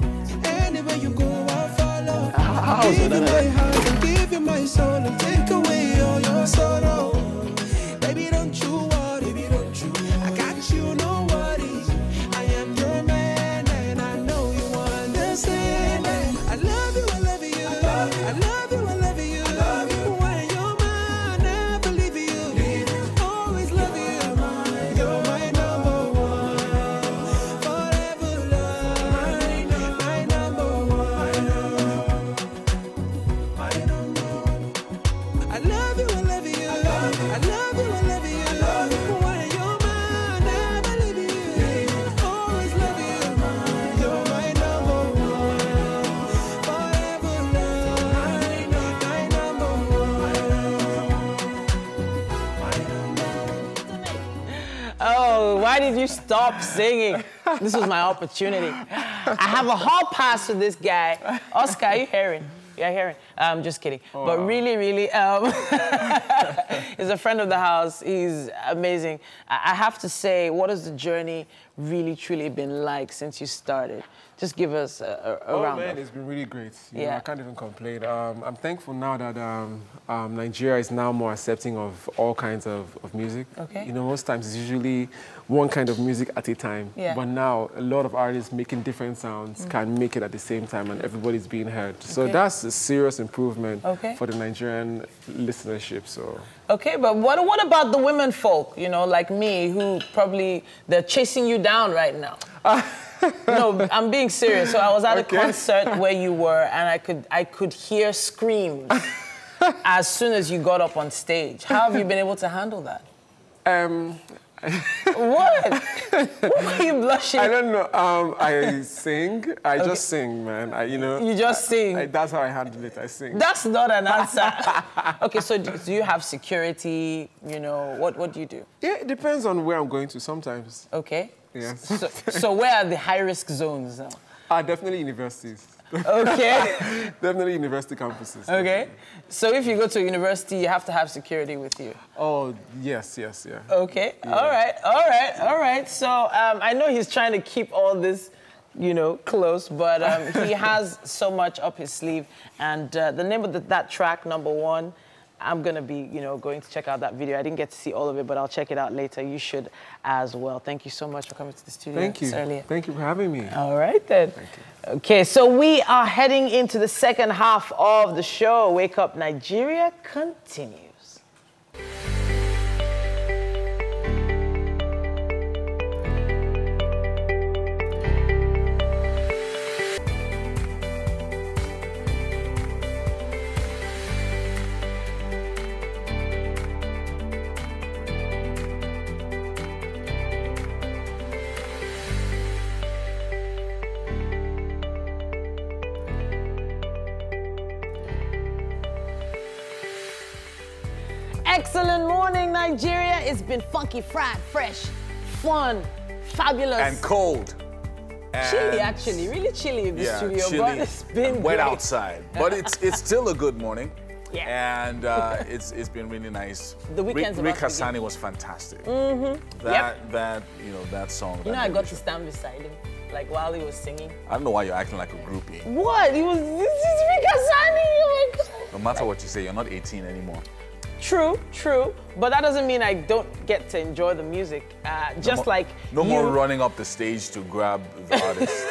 Anywhere you go, I'll follow. I'll give you my heart and give you my soul and take away all your sorrow. Baby, don't you worry, baby, don't you. I got you, no worries. I am your man and I know you understand. I love you, I love you. I love you, I love you. I love you. When you're mine, I believe you. Always love you. You're my number one. Forever love. My number one. My number one. I love you, I love you. I love you, I love you. I love you. When you're mine, I believe you. Always love you. You're my number one. Forever love. My number one. Oh, why did you stop singing? This was my opportunity. I have a hall pass to this guy. Oscar, are you hearing? You're hearing? I'm just kidding. Oh, but wow. really, really, he's a friend of the house. He's amazing. I have to say, what has the journey really, truly been like since you started? Just give us a round man, of. it's been really great. You Yeah. know, I can't even complain. I'm thankful now that Nigeria is now more accepting of all kinds of music. Okay. You know, most times it's usually one kind of music at a time. Yeah. But now a lot of artists making different sounds can make it at the same time and everybody's being heard. So Okay. that's a serious improvement Okay. for the Nigerian listenership. So. Okay, but what about the women folk, you know, like me, who probably, they're chasing you down right now? No, I'm being serious. So I was at a concert where you were, and I could hear screams as soon as you got up on stage. How have you been able to handle that? What? Why are you blushing? I don't know. I sing. I just sing, man. You know. You just sing? That's how I handle it. I sing. That's not an answer. Okay, so do you have security? You know, what do you do? Yeah, it depends on where I'm going to sometimes. Okay. Yeah. So where are the high-risk zones now? Definitely universities. Okay. Definitely university campuses. Okay. So if you go to a university, you have to have security with you. Oh, yes, yeah. Okay. Yeah. All right. So I know he's trying to keep all this, you know, close, but he has so much up his sleeve. And the name of that track, number one, I'm going to be, you know, going to check out that video. I didn't get to see all of it, but I'll check it out later. You should as well. Thank you so much for coming to the studio. Thank you. Earlier. Thank you for having me. All right, then. Thank you. Okay, so we are heading into the second half of the show. Wake Up Nigeria continues. Excellent morning, Nigeria. It's been funky, fried, fresh, fun, fabulous. And cold. Chilly, actually, really chilly in the studio, chilly, but it's been wet great. outside. But it's still a good morning. Yeah. And it's been really nice. The weekend's Rick about to begin. Hassani was fantastic. Mm-hmm. That song. You know, I got to stand beside him, like while he was singing. I don't know why you're acting like a groupie. What? This is Rick Hassani. Oh my God. No matter what you say, you're not 18 anymore. True, true. But that doesn't mean I don't get to enjoy the music. No more running up the stage to grab the artist.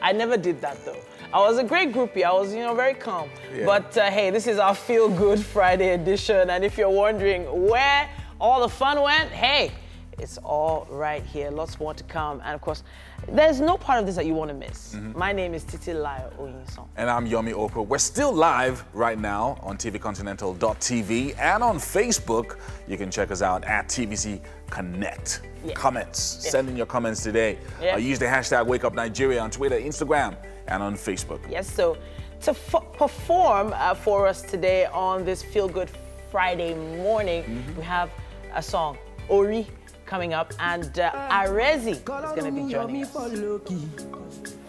I never did that though. I was a great groupie. I was, very calm. Yeah. But hey, this is our Feel Good Friday edition. And if you're wondering where all the fun went, hey, it's all right here. Lots more to come. And of course, there's no part of this that you want to miss. My name is Titi Layo Oyinson. And I'm Yomi Okro. We're still live right now on tvcontinental.tv and on Facebook. You can check us out at TVC Connect. Yeah. Comments. Yeah. Send in your comments today. Yeah. Use the hashtag WakeUpNigeria on Twitter, Instagram, and on Facebook. Yes, so to perform for us today on this Feel Good Friday morning, we have a song, Ori, coming up, and Arezi is going to be joining us.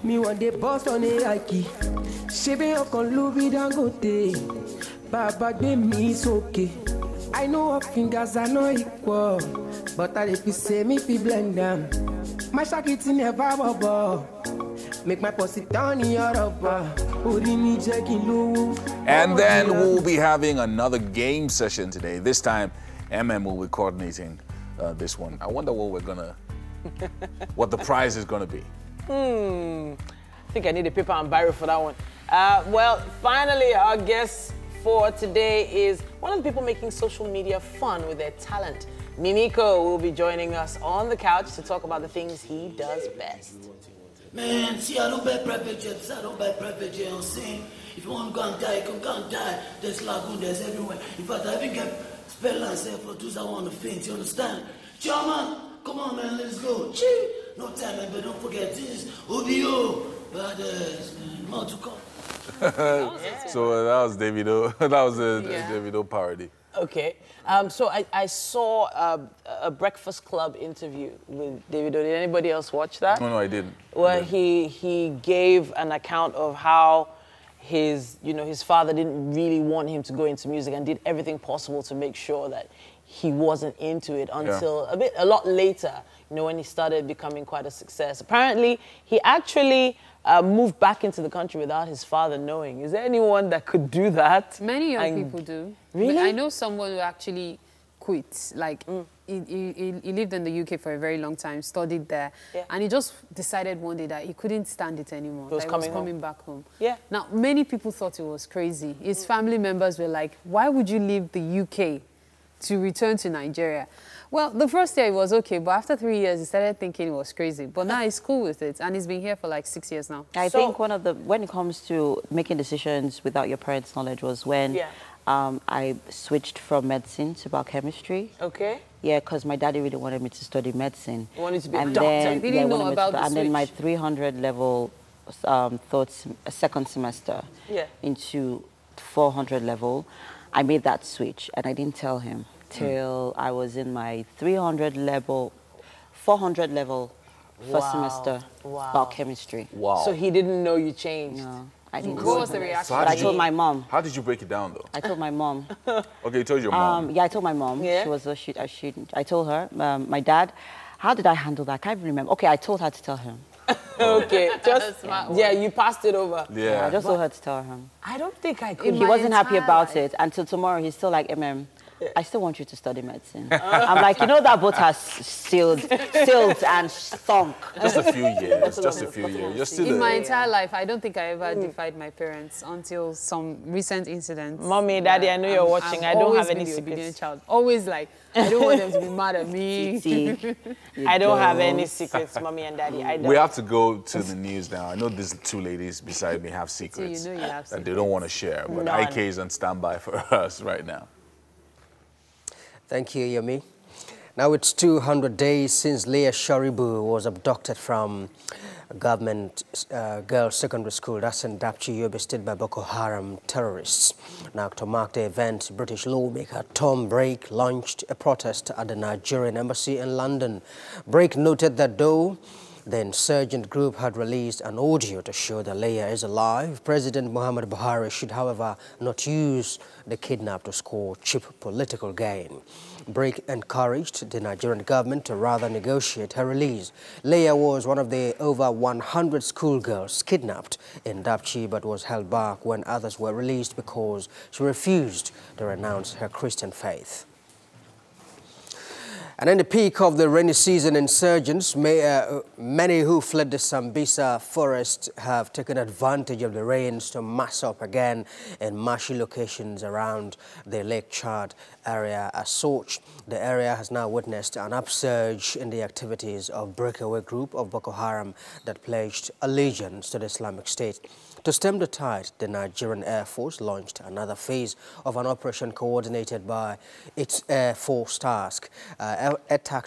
Me one day boss on a hikey. Shipping up on Louis Dangote. Baba gbe me is okay. I know our fingers are not equal, but if you say me fi blend them, my shakiti never bubble. Make my pussy down in your rubber. And then we'll be having another game session today. This time, MM will be coordinating this one. I wonder what the prize is gonna be. I think I need a paper and biro for that one. Well, finally, our guest for today is one of the people making social media fun with their talent. Mimiko will be joining us on the couch to talk about the things he does best. Man, see, I don't buy private jets. I don't buy private jets on scene. If you want to go and die, you can go and die. There's lagoon, there's everywhere. In fact, I even get spell and say for those that want to faint, you understand? Chairman, come on, man, let's go. Chee. No time, man, but don't forget this. OBO, brothers, man, more to come. So that was Davido. That was a Davido parody. Okay. So I saw a Breakfast Club interview with Davido. Did anybody else watch that? No, I didn't. Well, he gave an account of how his father didn't really want him to go into music and did everything possible to make sure that he wasn't into it until a lot later, when he started becoming quite a success. Apparently, he actually moved back into the country without his father knowing. Is there anyone that could do that? Many young people do. Really? I know someone who actually quit. Like, he lived in the UK for a very long time, studied there, and he just decided one day that he couldn't stand it anymore. He was coming back home. Yeah. Now, many people thought it was crazy. His family members were like, why would you leave the UK to return to Nigeria? Well, the first year it was okay, but after 3 years, he started thinking it was crazy. But now he's cool with it, and he's been here for like 6 years now. I think when it comes to making decisions without your parents' knowledge was when I switched from medicine to biochemistry. Okay. Yeah, because my daddy really wanted me to study medicine. He wanted to be a doctor. He didn't know about the And then my switch. 300 level second semester into 400 level, I made that switch, and I didn't tell him till I was in my 400 level first semester biochemistry. Wow. So he didn't know you changed? No, I didn't. What was the reaction? So But I told my mom. How did you break it down, though? I told my mom. Okay, you told your mom. Yeah, I told my mom. Yeah? She was I told her. My dad. How did I handle that? I can't remember. Okay, I told her to tell him. Okay, you passed it over. Yeah, I just told her to tell him. I don't think I could. He wasn't happy about it until tomorrow. He's still like, I still want you to study medicine. I'm like, that boat has sailed and sunk. Just a few years. Just a few years. You're still in my entire life, I don't think I ever defied my parents until some recent incidents. Mommy, Daddy, I know you're watching. I don't have any secrets. Child. Always like, I don't want them to be mad at me. I don't have any secrets, Mommy and Daddy. I don't. We have to go to the news now. I know these two ladies beside me have secrets you have that they don't want to share. But IK is on standby for us right now. Thank you, Yomi. Now it's 200 days since Leah Sharibu was abducted from a government girls' secondary school that's in Dapchi, Yobe State by Boko Haram terrorists. Now, to mark the event, British lawmaker Tom Brake launched a protest at the Nigerian embassy in London. Brake noted that though The insurgent group had released an audio to show that Leia is alive. President Muhammad Buhari should, however, not use the kidnap to score cheap political gain. BRIC encouraged the Nigerian government to rather negotiate her release. Leia was one of the over 100 schoolgirls kidnapped in Dapchi but was held back when others were released because she refused to renounce her Christian faith. And in the peak of the rainy season, insurgents, many who fled the Sambisa forest, have taken advantage of the rains to mass up again in marshy locations around the Lake Chad area. As such, the area has now witnessed an upsurge in the activities of breakaway group of Boko Haram that pledged allegiance to the Islamic State. To stem the tide, the Nigerian Air Force launched another phase of an operation coordinated by its Air Force Task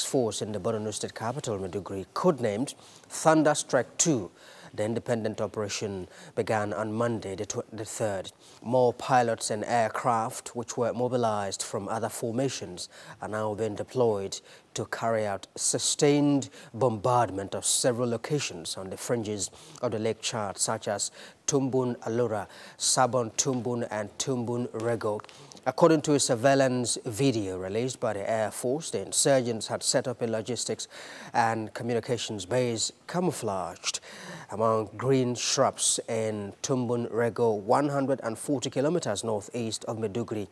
Force in the Borno State capital, Maiduguri, codenamed Thunder Strike 2. The independent operation began on Monday, the 3rd. More pilots and aircraft, which were mobilized from other formations, are now being deployed to carry out sustained bombardment of several locations on the fringes of the Lake Chad, such as Tumbun Alura, Sabon Tumbun, and Tumbun Rego. According to a surveillance video released by the Air Force, the insurgents had set up a logistics and communications base camouflaged among green shrubs in Tumbun Rego, 140 kilometers northeast of Maiduguri.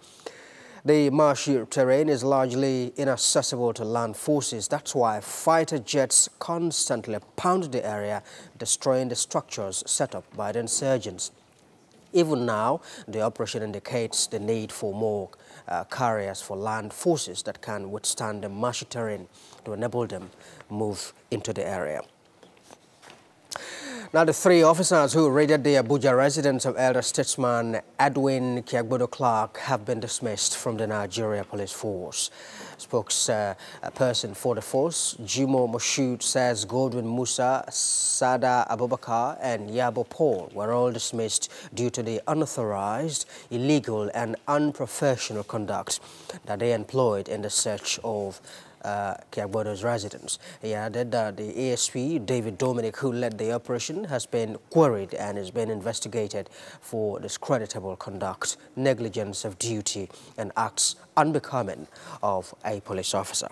The marshy terrain is largely inaccessible to land forces. That's why fighter jets constantly pound the area, destroying the structures set up by the insurgents. Even now, the operation indicates the need for more carriers for land forces that can withstand the marshy terrain to enable them move into the area. Now, the 3 officers who raided the Abuja residence of elder statesman Edwin Kiagbodo Clark have been dismissed from the Nigeria Police Force. Spokesperson for the force, Jimo Moshood, says Godwin Musa, Sada Abubakar, and Yabo Paul were all dismissed due to the unauthorized, illegal, and unprofessional conduct that they employed in the search of Kiagbodo's residence. He added that the ASP, David Dominic, who led the operation, has been queried and is being investigated for discreditable conduct, negligence of duty, and acts unbecoming of a police officer.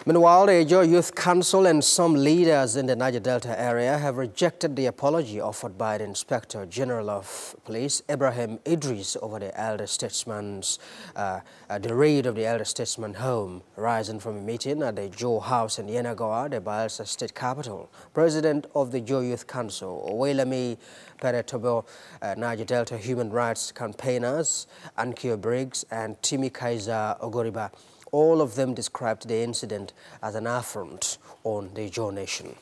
Meanwhile, the Joy Youth Council and some leaders in the Niger Delta area have rejected the apology offered by the Inspector General of Police, Ibrahim Idris, over the elder statesman's, the raid of the elder statesman home, rising from a meeting at the Joe House in Yenagoa, the Bayelsa State capital. President of the Joy Youth Council, Owelami Peretobo, Niger Delta human rights campaigners, Ankyo Briggs, and Timi Kaiser Ogoriba, all of them described the incident as an affront on the Jaw Nation.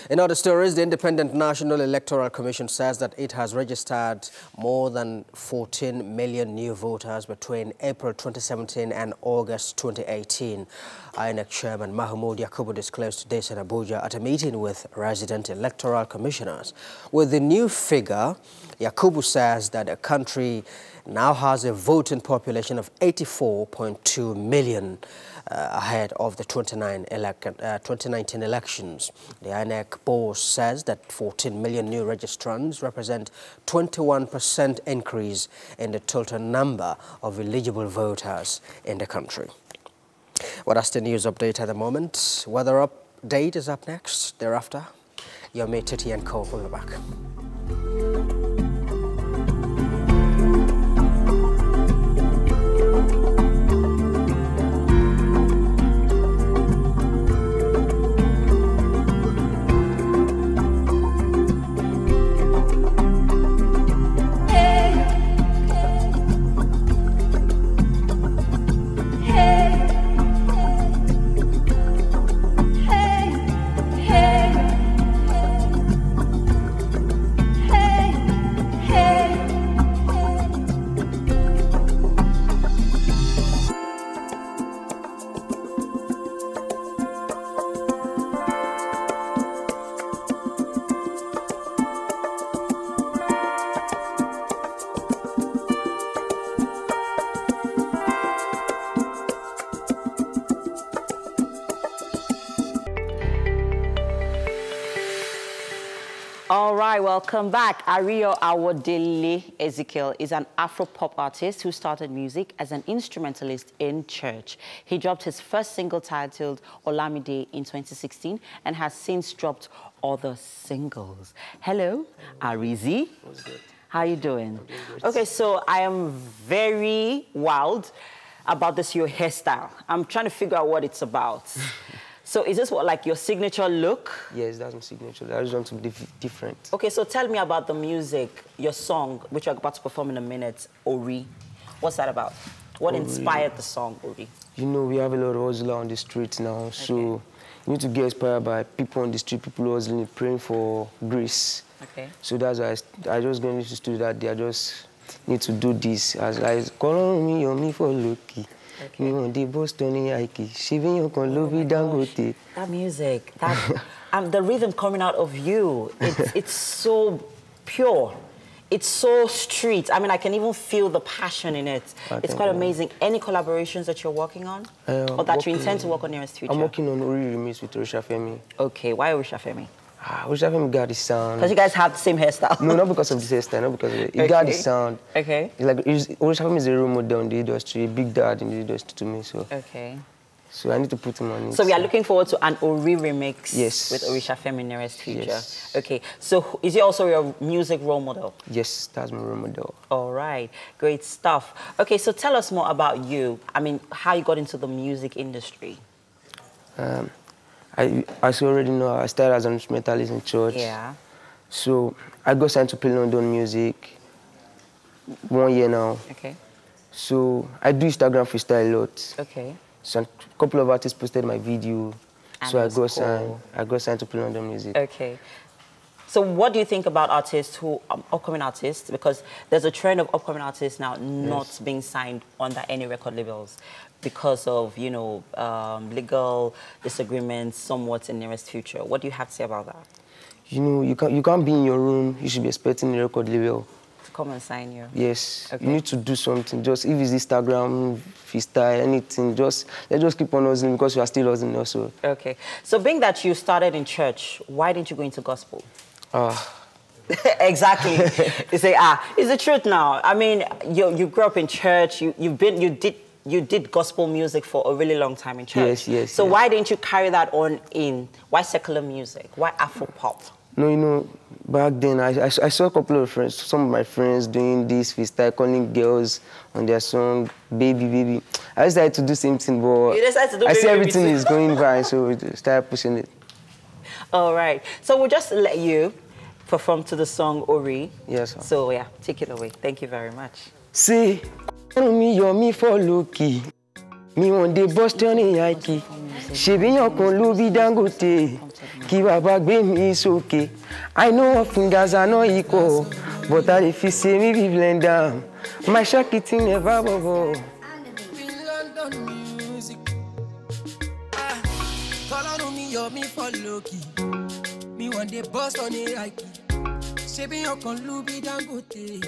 In other stories, the Independent National Electoral Commission says that it has registered more than 14 million new voters between April 2017 and August 2018. INEC Chairman Mahmoud Yakubu disclosed this in Abuja at a meeting with resident electoral commissioners. With the new figure, Yakubu says that the country now has a voting population of 84.2 million ahead of the 2019 elections. The INEC boss says that 14 million new registrants represent 21% increase in the total number of eligible voters in the country. Well, that's the news update at the moment. Weather update is up next. Thereafter, your mate Titi and Co will be back. All right, welcome back. Ario Awodele Ezekiel is an Afro-pop artist who started music as an instrumentalist in church. He dropped his first single titled Olamide in 2016 and has since dropped other singles. Hello, Arizi. How are you doing? Okay, so I am very wild about this your hairstyle. I'm trying to figure out what it's about. So is this what, like your signature look? Yes, that's my signature. I just want to be different. Okay, so tell me about the music, your song, which you're about to perform in a minute, Ori. What's that about? What inspired the song, Ori? You know, we have a lot of hustler on the streets now, so you need to get inspired by people on the street, people hustling, praying for grace. Okay. So that's why I just got into the studio that day. I just need to do this. As I call on me, or me for lucky. Me on the Boston Ike. That music, the rhythm coming out of you, it's so pure. It's so street. I mean, I can even feel the passion in it. It's quite amazing. Any collaborations that you're working on? Or that you intend to work on nearest future? I'm working on Ori remix with Orisha Femi. Okay, why Orisha Femi? Orisha Femi got the sound. Because you guys have the same hairstyle? No, not because of the hairstyle, not because of it. He got the sound. Okay. It's like, Orisha Femi is a role model in the industry, a big dad in the industry to me, so. Okay. So I need to put him on it. So we are looking forward to an Ori remix with Orisha Femi nearest future. Yes. Okay, so is he also your music role model? Yes, that's my role model. All right, great stuff. Okay, so tell us more about you. I mean, how you got into the music industry. As you already know, I started as an instrumentalist in church. Yeah. So I got signed to play London music 1 year now. Okay. So I do Instagram freestyle a lot. Okay. So a couple of artists posted my video. And so I got signed to play London music. Okay. So what do you think about artists who, upcoming artists, because there's a trend of upcoming artists now not being signed under any record labels because of, you know, legal disagreements somewhat in nearest future. What do you have to say about that? You know, you can't be in your room. You should be expecting a record label to come and sign you. Yes. Okay. You need to do something. Just if it's Instagram, freestyle, anything, let's just keep on hustling because we are still hustling also. Okay. So being that you started in church, why didn't you go into gospel? Exactly. You say, it's the truth now. I mean, you grew up in church. You did gospel music for a really long time in church. Yes. So why didn't you carry that on in? Why secular music? Why Afro-pop? No, you know, back then I saw a couple of friends, some of my friends doing this freestyle, calling girls on their song, baby, baby. I decided to do the same thing, but I see everything is going by, so we started pushing it. All right. So we'll just let you perform to the song Ori. Yes, sir. So yeah, take it away. Thank you very much. See, me you're me for Loki. Me on the Boston Ike. She be your con Louis Dangote. Ki baba gbe me is okay. I know fingers are not equal, but if you see me be blend down, my shaky never bubble. You're me for Loki. Me one day boss on the Ike. She be your con Louis Dangote.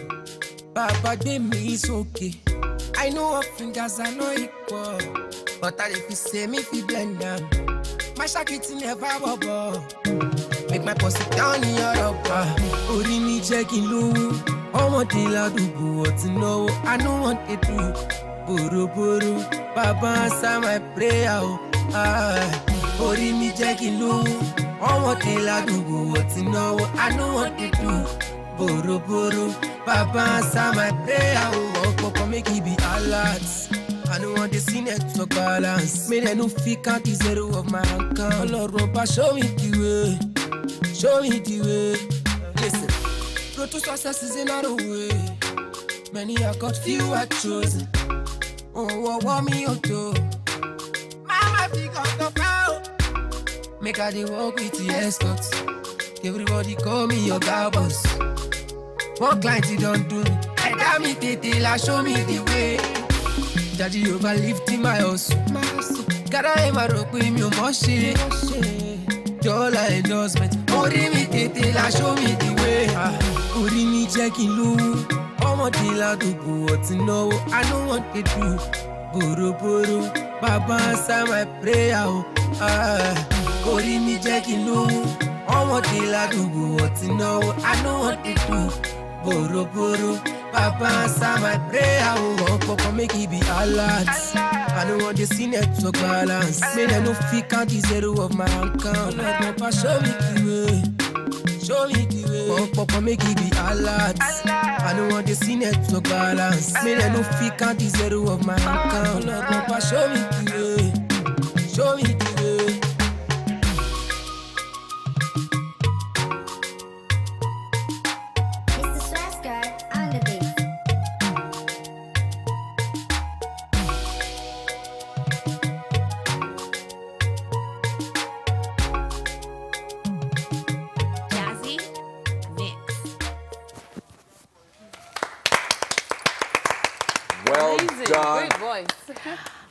Baba gave me is okay. I know her fingers are not equal, but if you say me fi blend down, my shakity never bubble. Make my pussy down in your rubber. Ori me checking low. I want the lad to go out to know. I don't want it to. Buru buru. Baba answer my prayer. Ori me checking low. I want the lad to go out to know. I don't want it to. Buru buru. Baba answer my prayer. Papa make it be alert. I don't want the scene to balance. Me they no fit count the zero of my account. Lord, show me the way. Show me the way. Listen, road to success is in our way. Many I got, few I chosen. Oh, me auto. Mama, pick up the foul. Make I dey walk with the escorts. Everybody call me your girl boss. One client you don't do me. I damn it, they show me the way. Daddy over lifting my house. Gotta aim a rope with me, moshi. Dollar endorsement. Ori me tete la show me the way. Ori me checking low. Omo de la do go to know. I don't want it to. Buru buru. Baba answer my prayer. Ori me checking low. I want the ladubu, what to know, I know what to do. Boro boro, Papa answer my prayer. Oh, Papa make it be alert. I don't want the scene to balance. May I no fit count the zero of my account. Papa show me the way, show me the way. Oh, Papa make it be alert. I don't want the scene to balance. May I no fit count the zero of my account. Papa show me the way, show me the way. Done. Great voice.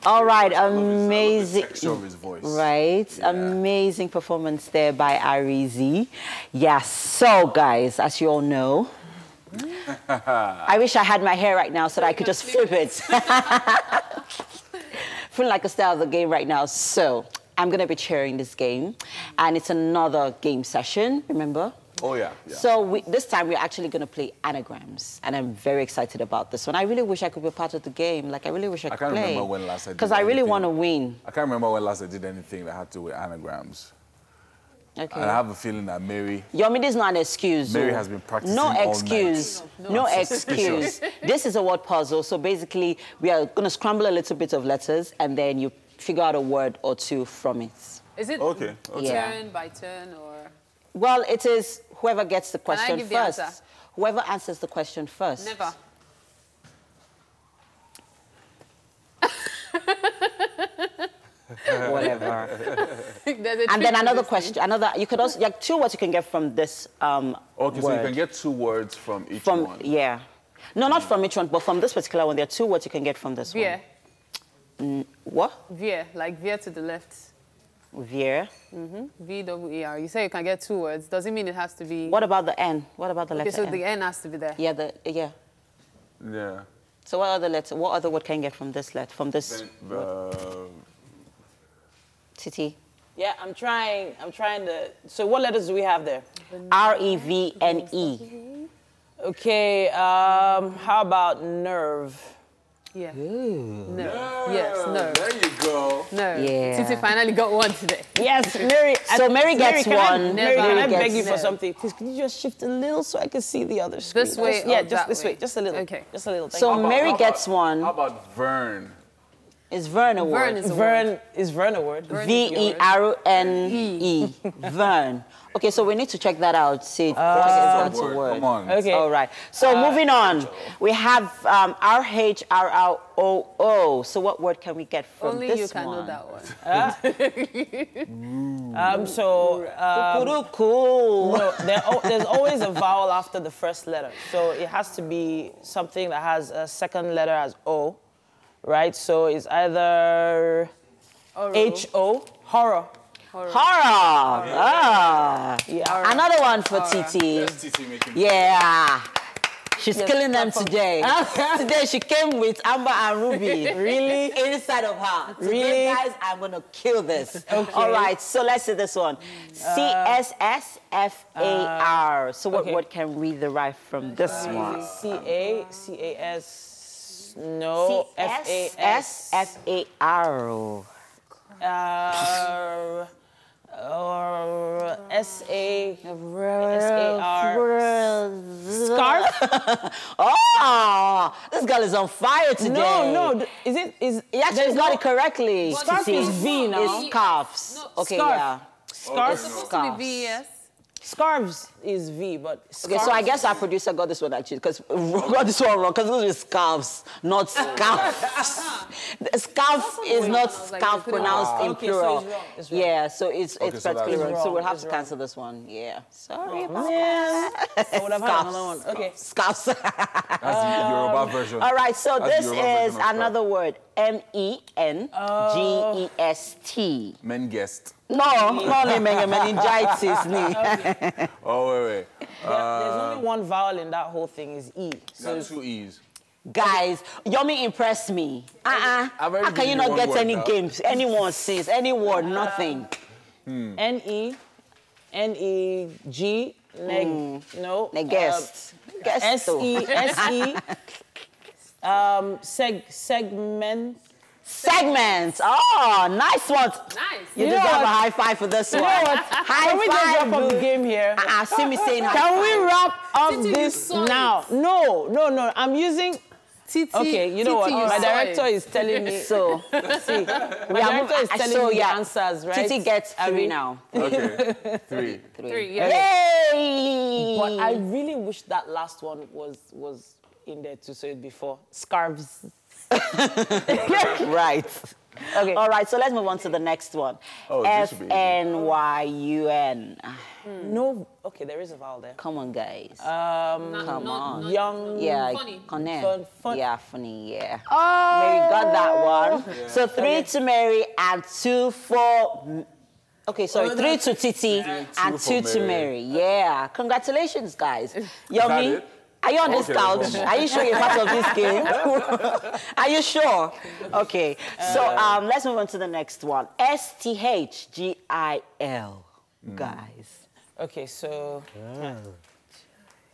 All right, amazing. Texture of his voice. Right, yeah. Amazing performance there by Arizi. Yes, so guys, as you all know, I wish I had my hair right now so that I could just flip it. Feeling like a star of the game right now. So I'm going to be chairing this game, and it's another game session, remember? Oh, yeah. So this time we're actually going to play anagrams, and I'm very excited about this one. I really wish I could be part of the game. Like, I really wish I could play. I can't remember when last I did because I really want to win. I can't remember when last I did anything that had to do with anagrams. Okay. And I have a feeling that Mary... Yomi, this is not an excuse. Mary has been practicing No all excuse. night. No excuse. This is a word puzzle. So basically, we are going to scramble a little bit of letters, and then you figure out a word or two from it. Is it turn by turn or...? Well, it is whoever gets the question Can I give first. the answer? Whoever answers the question first. Never. Whatever. And then another question. You could also, like, two words you can get from this Okay, word. so you can get two words from each one. Yeah. No, not from each one, but from this particular one, there are two words you can get from this one. What? Veer, like veer to the left. Veer. V-W-E-R. You say you can get two words. Does it mean it has to be... What about the N? What about the letter N? Okay, so N? the N has to be there. Yeah, Yeah. So what other word can you get from this letter? From this... Titi? Yeah, I'm trying to... So what letters do we have there? R-E-V-N-E. Okay, how about nerve? Yeah. Nerve. Yes, nerve. There you go. Nerve. Yeah. Titi finally got one today. Yes, Mary. So Mary gets one. Mary, can I beg you for something? Please, can you just shift a little so I can see the other screen? This way Yeah, or just that this way. Just a little. Okay. Just a little. So Mary gets one. How about Vern? Is Vern a word? Is Vern a word? V-E-R-N-E. Vern. Okay, so we need to check that out. See, that's a word. Come on. Okay. All right. So moving on, we have R-H-R-R-O-O. So what word can we get from Only this you can one? know that one. Cool. No, there's always a vowel after the first letter. So it has to be something that has a second letter as O, right? So it's either H-O, horror. Horror. Ah. Yeah. Another one for Titi. Yeah. She's killing them today. Today she came with Amber and Ruby. Really? Inside of her. Today, guys, I'm going to kill this. Okay. All right, so let's see this one. C-S-S-F-A-R. So what word can we derive from this one? C-A-C-A-S. No. F-A-S-F-A-R. S-A-R. Scarf? Oh, this girl is on fire today. No. Is he actually got it correctly. Scarf is V now. It's scarves. No, okay, scarf. yeah. Scarf is supposed to be V, yes. Scarves is V, but okay, so I guess our producer got this one actually, because got this one wrong, because this is scarves, not scarves. Scarf is not scarf pronounced in plural. So it's wrong. Yeah, so it's practically wrong. So we'll have to cancel this one. Yeah, sorry about that. I would have had another one. Okay, scarves. That's the Yoruba version. All right, so this is another word. M-E-N-G-E-S-T. Mengest. No, meningitis. Oh, wait. There's only one vowel in that whole thing is E. So it's two E's. Guys, Yomi impressed me. How can you not get any games? Anyone says, any word, nothing. N-E. N-E-G, no. Guest. S-E-S-E, segment. Segments. Oh, nice one. Nice. You deserve a high five for this one. You know what? High Can we just five. wrap up the game here? See me saying high Can five. we wrap up Titi, this you saw now? it. No. I'm using... Titi, Okay, you know what? Titi, My saw director it. is telling me... So, see, my director is telling me the answers, right? Titi gets 3 now. Okay, 3. 3, yeah. Yay! But I really wish that last one was in there too, so it'd be 4. Scarves. Right. Okay. All right, so let's move on to the next one. Oh, this would be easy. F-N-Y-U-N. No, okay, there is a vowel there. Come on, guys. Come on. Young. Yeah, funny. Fun. Yeah, funny, yeah. Oh! Mary got that one. Yeah. So 3 to Mary and 2 for... Okay, sorry, 3 to Titi and 2 to Mary. Yeah, congratulations, guys. Yomi, are you on this couch? Are you sure you're part of this game? Are you sure? Okay, so let's move on to the next one. S-T-H-G-I-L, guys. Okay, so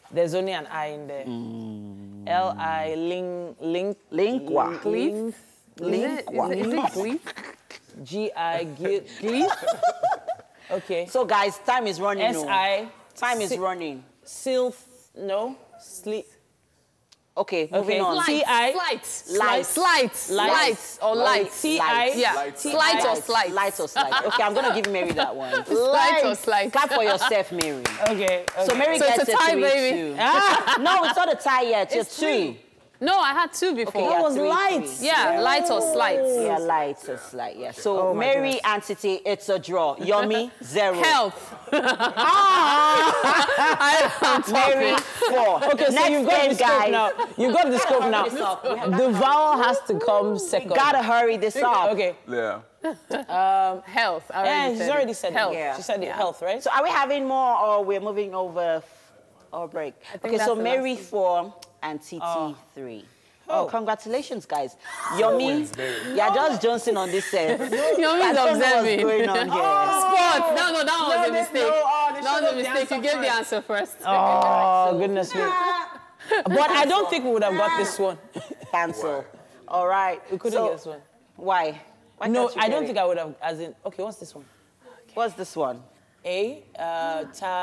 there's only an I in there. L-I, link. G-I, gleef. Okay. So, guys, time is running. S-I. Time is running. Sleep. Okay, moving on. T-I. Slight or light. T-I. Yeah. Slight or slight. Light or slight. Okay, I'm going to give Mary that one. Light or slight. Clap for yourself, Mary. Okay. So Mary gets it's a tie, baby. No, it's not a tie yet. You're 2. No, I had 2 before. Okay, that was light. Yeah, light or slight. Yeah, light or slight, yeah. So Mary and Titi, it's a draw. Yomi, 0. Health. Mary, 4. Okay, so next you've got game, the scope guys. now. You've got the scope now. The vowel has to come second. We gotta hurry this up. Okay. Yeah. Health. She's already said health. it. Yeah. She said it. Health, right? So are we having more or we're moving over or break? Okay, so Mary 4 and Titi 3. Oh, congratulations, guys. Yomi, you're just Johnson on this set. Yomi's observing. What's going on here? Sports. No, that was a mistake. That was a mistake. You gave the answer first. Oh, goodness me. But I don't think we would have got this one. Cancel. All right. We couldn't get this one. Why? No, I don't think I would have, as in, okay, what's this one? What's this one? Katanaye.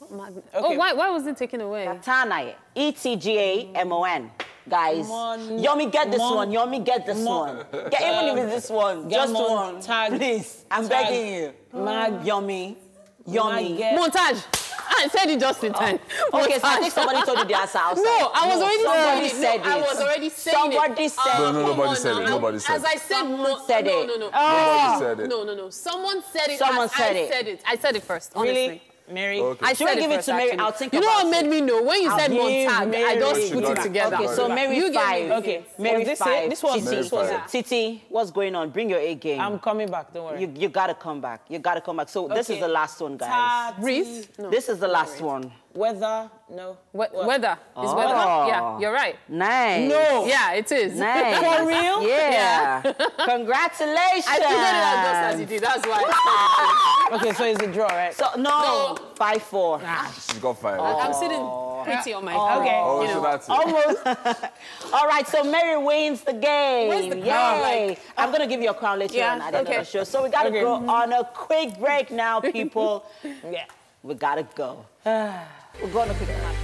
Okay. Oh, why was it taken away? Katanaye. E-T-G-A-M-O-N. Guys, Yomi, get this one. Yomi, get this one. Get even if it's this one. Just one. Please. I'm begging you. Yomi. Montage. I said it just in time. Okay, so I think somebody told you the answer outside. No, I was already saying it. I was already saying Somebody said it. No, nobody said it. Nobody said it. As I said, Someone said it. No. Nobody said it. No. Someone said it. Someone said it. I said it first, honestly. Really? Mary? Okay. I said give it to Mary. I'll think about it. You know what made me know? When you said Montag, I just put it together. Okay, so Mary 5. Okay, Mary this 5. This was Titi, what's going on? Bring your A game. I'm coming back, don't worry. You gotta come back. You gotta come back. So this is the last one, guys. Breathe. No. This is the last one. Weather, no. Weather. Is weather? Yeah, you're right. Nice. No. Yeah, it is. Nice. For real? Yeah. Congratulations. I figured it out just as you did. That's why. Okay, so it's a draw, right? So, no. 5-4. She's got 5. I'm sitting pretty on my Okay. Oh, so that's it. Almost. All right, so Mary wins the game. Where's the crown? Yay. I'm going to give you a crown later on at the end of the show. So we got to go on a quick break now, people. Yeah. We got to go. We're going to quick break.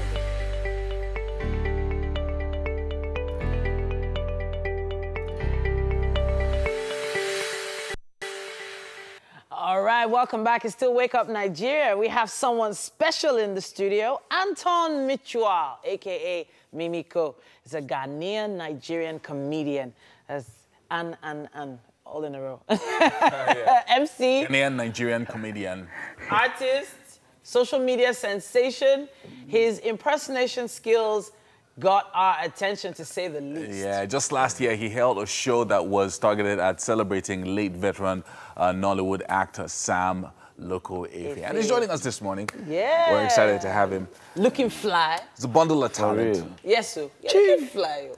All right, welcome back. It's still Wake Up Nigeria. We have someone special in the studio, Anton Michual, a.k.a. Mimiko. He's a Ghanaian Nigerian comedian. That's all in a row. MC. Ghanaian Nigerian comedian. Artist, social media sensation. His impersonation skills got our attention, to say the least. Yeah, just last year he held a show that was targeted at celebrating late veteran Nollywood actor Sam Loco Efe. And he's joining us this morning. Yeah. We're excited to have him. Looking fly. It's a bundle of talent. Yes, sir. Yeah, looking fly.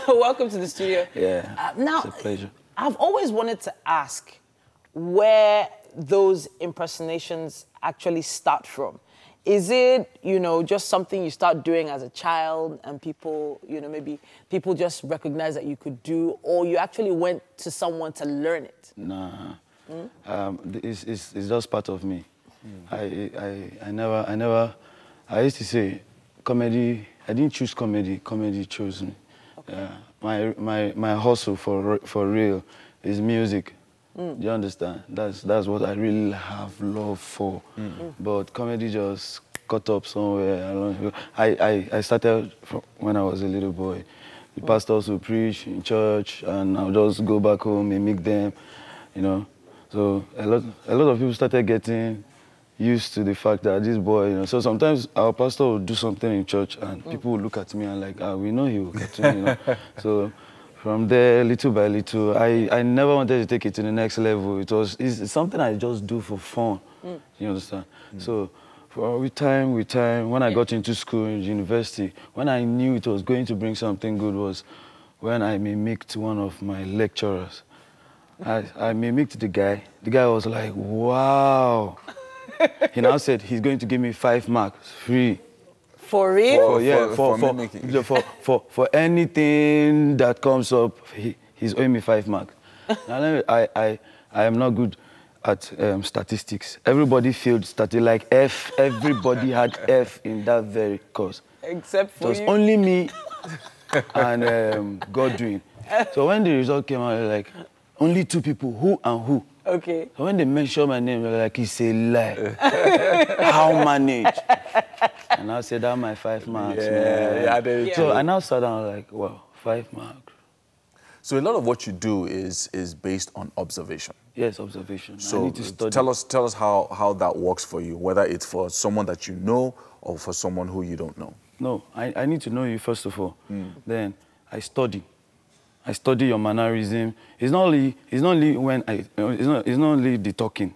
Welcome to the studio. Yeah, now, it's a pleasure. I've always wanted to ask, where those impersonations actually start from. Is it, you know, just something you start doing as a child and people, you know, maybe people just recognize that you could do, or you actually went to someone to learn it? Nah, it's just part of me. I used to say, comedy, I didn't choose comedy, comedy chose me. Okay. My hustle for real is music. Do you understand? That's what I really have love for. But comedy just caught up somewhere. I started from when I was a little boy. The pastors would preach in church, and I'll just go back home and meet them, you know. So a lot of people started getting used to the fact that this boy, you know. So sometimes our pastor would do something in church, and people would look at me and like, we know he will get to me, you know. So from there, little by little, I never wanted to take it to the next level. It's something I just do for fun. You understand? So with time, when I got into school in university, when I knew it was going to bring something good was when I mimicked one of my lecturers. I mimicked the guy. The guy was like, wow. He now said he's going to give me 5 marks free. For real? For anything that comes up, he's owing me 5 marks. Now, I am not good at statistics. Everybody failed statistics, like F. Everybody had F in that very course. Except for you. It was only me and Godwin. So when the result came out, like, only 2 people, who and who. Okay. So when they mentioned my name, they're like, it's a lie. How manage? And I said, that's my 5 marks, man. So I now sat down like, wow, 5 marks. So a lot of what you do is based on observation. Yes, observation. So I need to study. tell us how that works for you, whether it's for someone that you know or for someone who you don't know. No, I need to know you first of all. Then I study. I study your mannerism. It's not only the talking.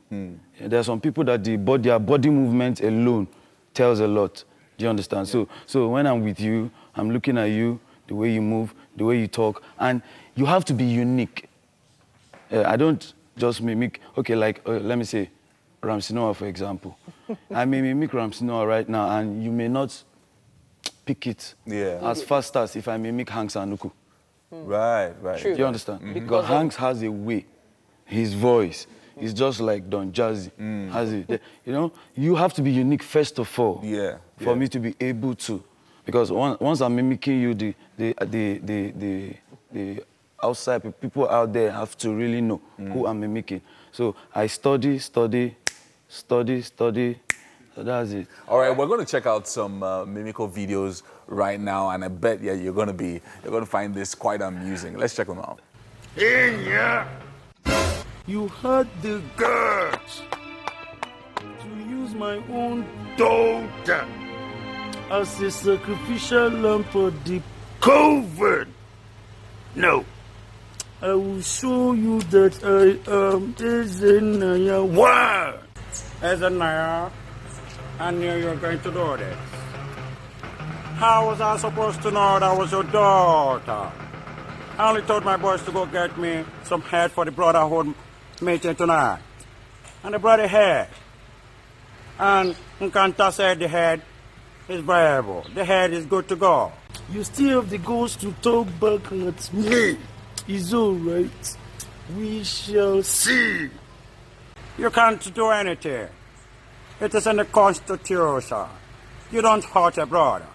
There are some people that their body movement alone tells a lot. Do you understand? Yeah. So when I'm with you, I'm looking at you, the way you move, the way you talk, and you have to be unique. I don't just mimic. Okay, like let me say, Ramsey Noah, for example. I may mimic Ramsey Noah right now, and you may not pick it as fast as if I mimic Hanks Anuku. Right. True. Do you understand? Because Hanks has a way, his voice is just like Don Jazzy. Has it? You know, you have to be unique first of all. For me to be able to, because once I'm mimicking you, the outside people out there have to really know who I'm mimicking. So I study. So that's it. All right, we're going to check out some mimical videos right now, and I bet you're going to find this quite amusing. Let's check them out. You had the guts to use my own daughter as a sacrificial lamb for the COVID. No, I will show you that I am Ezenaya. What? Ezenaya? I knew you were going to do this. How was I supposed to know that was your daughter? I only told my boys to go get me some head for the brotherhood meeting tonight. And they brought a head. And Nkanta said the head is viable. The head is good to go. You still have the ghost to talk back at me. It's all right. We shall see. You can't do anything. It is in the Constitution. You don't hurt a brother.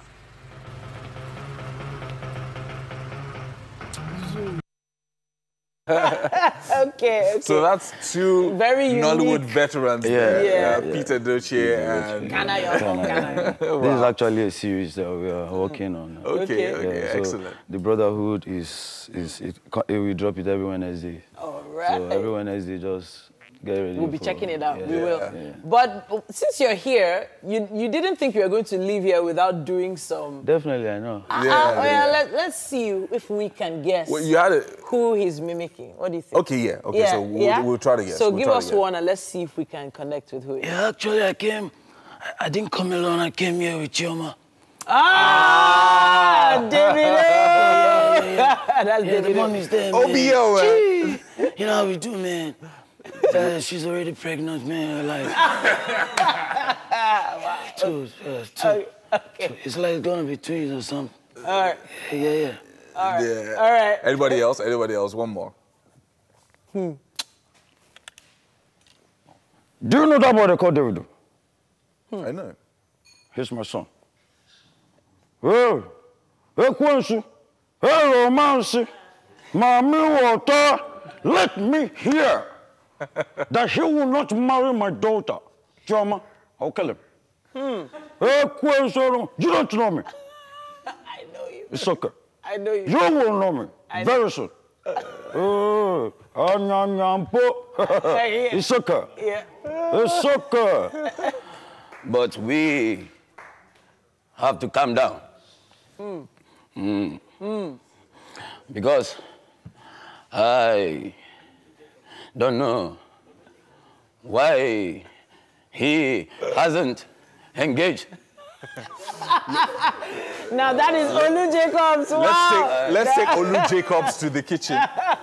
Okay. So that's 2 very Nollywood veterans there. Yeah. Peter Doche and... Ghana. This is actually a series that we are working on. Okay, so excellent. The Brotherhood we drop it every Wednesday. All right. So every Wednesday, just get ready. We'll be checking it out. Yeah. We will. Yeah. But since you're here, you didn't think you were going to leave here without doing some... Definitely, I know. Let's see if we can guess who he's mimicking. What do you think? Okay, Okay, so we'll try to guess. So give us one and let's see if we can connect with who it is. Yeah, actually, I didn't come alone. I came here with Chioma. David! That's David. The mom is there, man. OBO, man. You know how we do, man. She's already pregnant, man. Like, two. Okay. It's like gonna be twins or something. All right. Yeah. All right. Yeah. All right. Anybody else? Anybody else? One more. Do you know that boy they call David? I know. Here's my son. Hey, Quincy. Hey, Romance. Mommy water. Let me hear that he will not marry my daughter. Choma, I'll kill him. Hey, Quincy. You don't know me. I know you. It's okay. I know you. You will know me very soon. It's okay. Yeah. It's okay. But we have to calm down. Because I don't know why he hasn't engaged. Now that is Olu Jacobs. Wow. Let's take Olu Jacobs to the kitchen.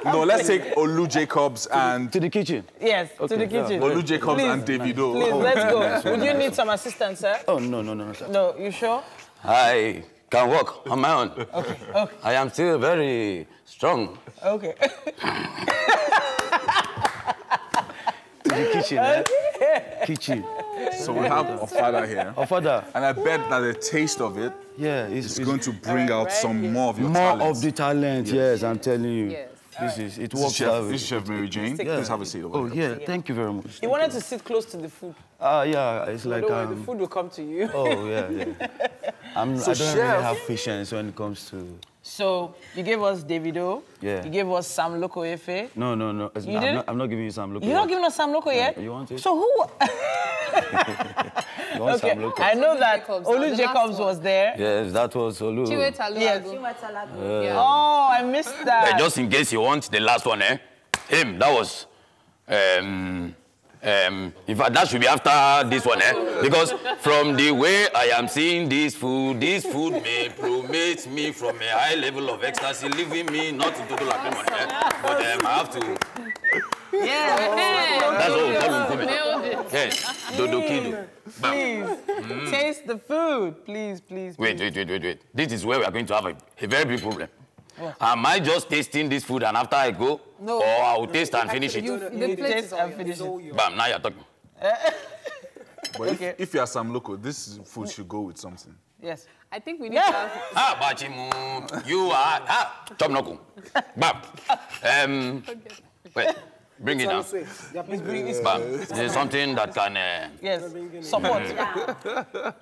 No, let's take Olu Jacobs and... To the kitchen? Yes, to the kitchen. Olu Jacobs and Davido. Please, let's go. Would you need some assistance, sir? Oh, no, sir. No, you sure? I can walk on my own. Okay. I am still very strong. Okay. To the kitchen, Kitchen. So we have Ofada here. Ofada. And I bet that the taste of it is going to bring out some more of your talent. More of the talent, yes, I'm telling you. Yes. It works out. This is Chef Mary Jane. Please have a seat. Oh, yeah, thank you very much. He wanted to sit close to the food. Yeah, it's like... the food will come to you. Oh, yeah. I don't really have patience when it comes to... So, you gave us Davido. Yeah. You gave us Sam Loco Efe. No. You didn't? I'm not giving you Sam Loco. You're not giving us Sam Loco yet? You want it? So who... You want Sam Loco? I know that Olu Jacobs was there. Yes, that was Olu. Yes. Oh, I missed that. Just in case you want the last one, him, that was... in fact, that should be after this one, because from the way I am seeing this food may promote me from a high level of ecstasy, leaving me not in total agreement, but I have to... Yeah. That's all we call him. Yes, Please, taste the food. Please. Wait. This is where we are going to have a very big problem. Am I just tasting this food and after I go? No. Or I will taste and finish it? You taste and finish it. Bam, now you're talking. But if you are Sam Loco, this food should go with something. Yes. I think we need to have... Bachimu, you are... Chop Noko. Bam. Wait, bring it down. Please bring this. Bam. There's something that can... Yes,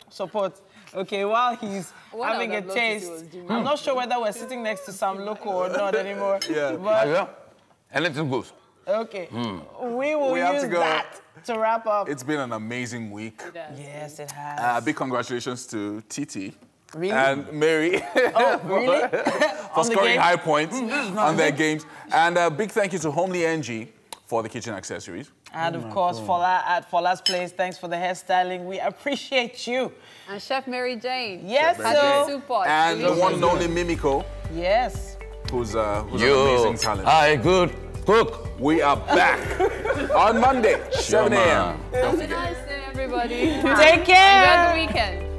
support. Okay, while he's having a taste, I'm not sure whether we're sitting next to Sam Loco or not anymore. Yeah. But, anything goes. Okay. We will use that to wrap up. It's been an amazing week. Yes, it has. Big congratulations to Titi. Really? And Mary. Oh, really? For scoring high points on their games. And a big thank you to Homely NG for the kitchen accessories. And of course, Fola at Fola's Place, thanks for the hairstyling. We appreciate you. And Chef Mary Jane. Yes, sir. And the one and only Mimiko. Yes. Who's an amazing talent. Hi, good cook. We are back on Monday, 7 a.m. Have a nice day, everybody. Take care. Enjoy the weekend.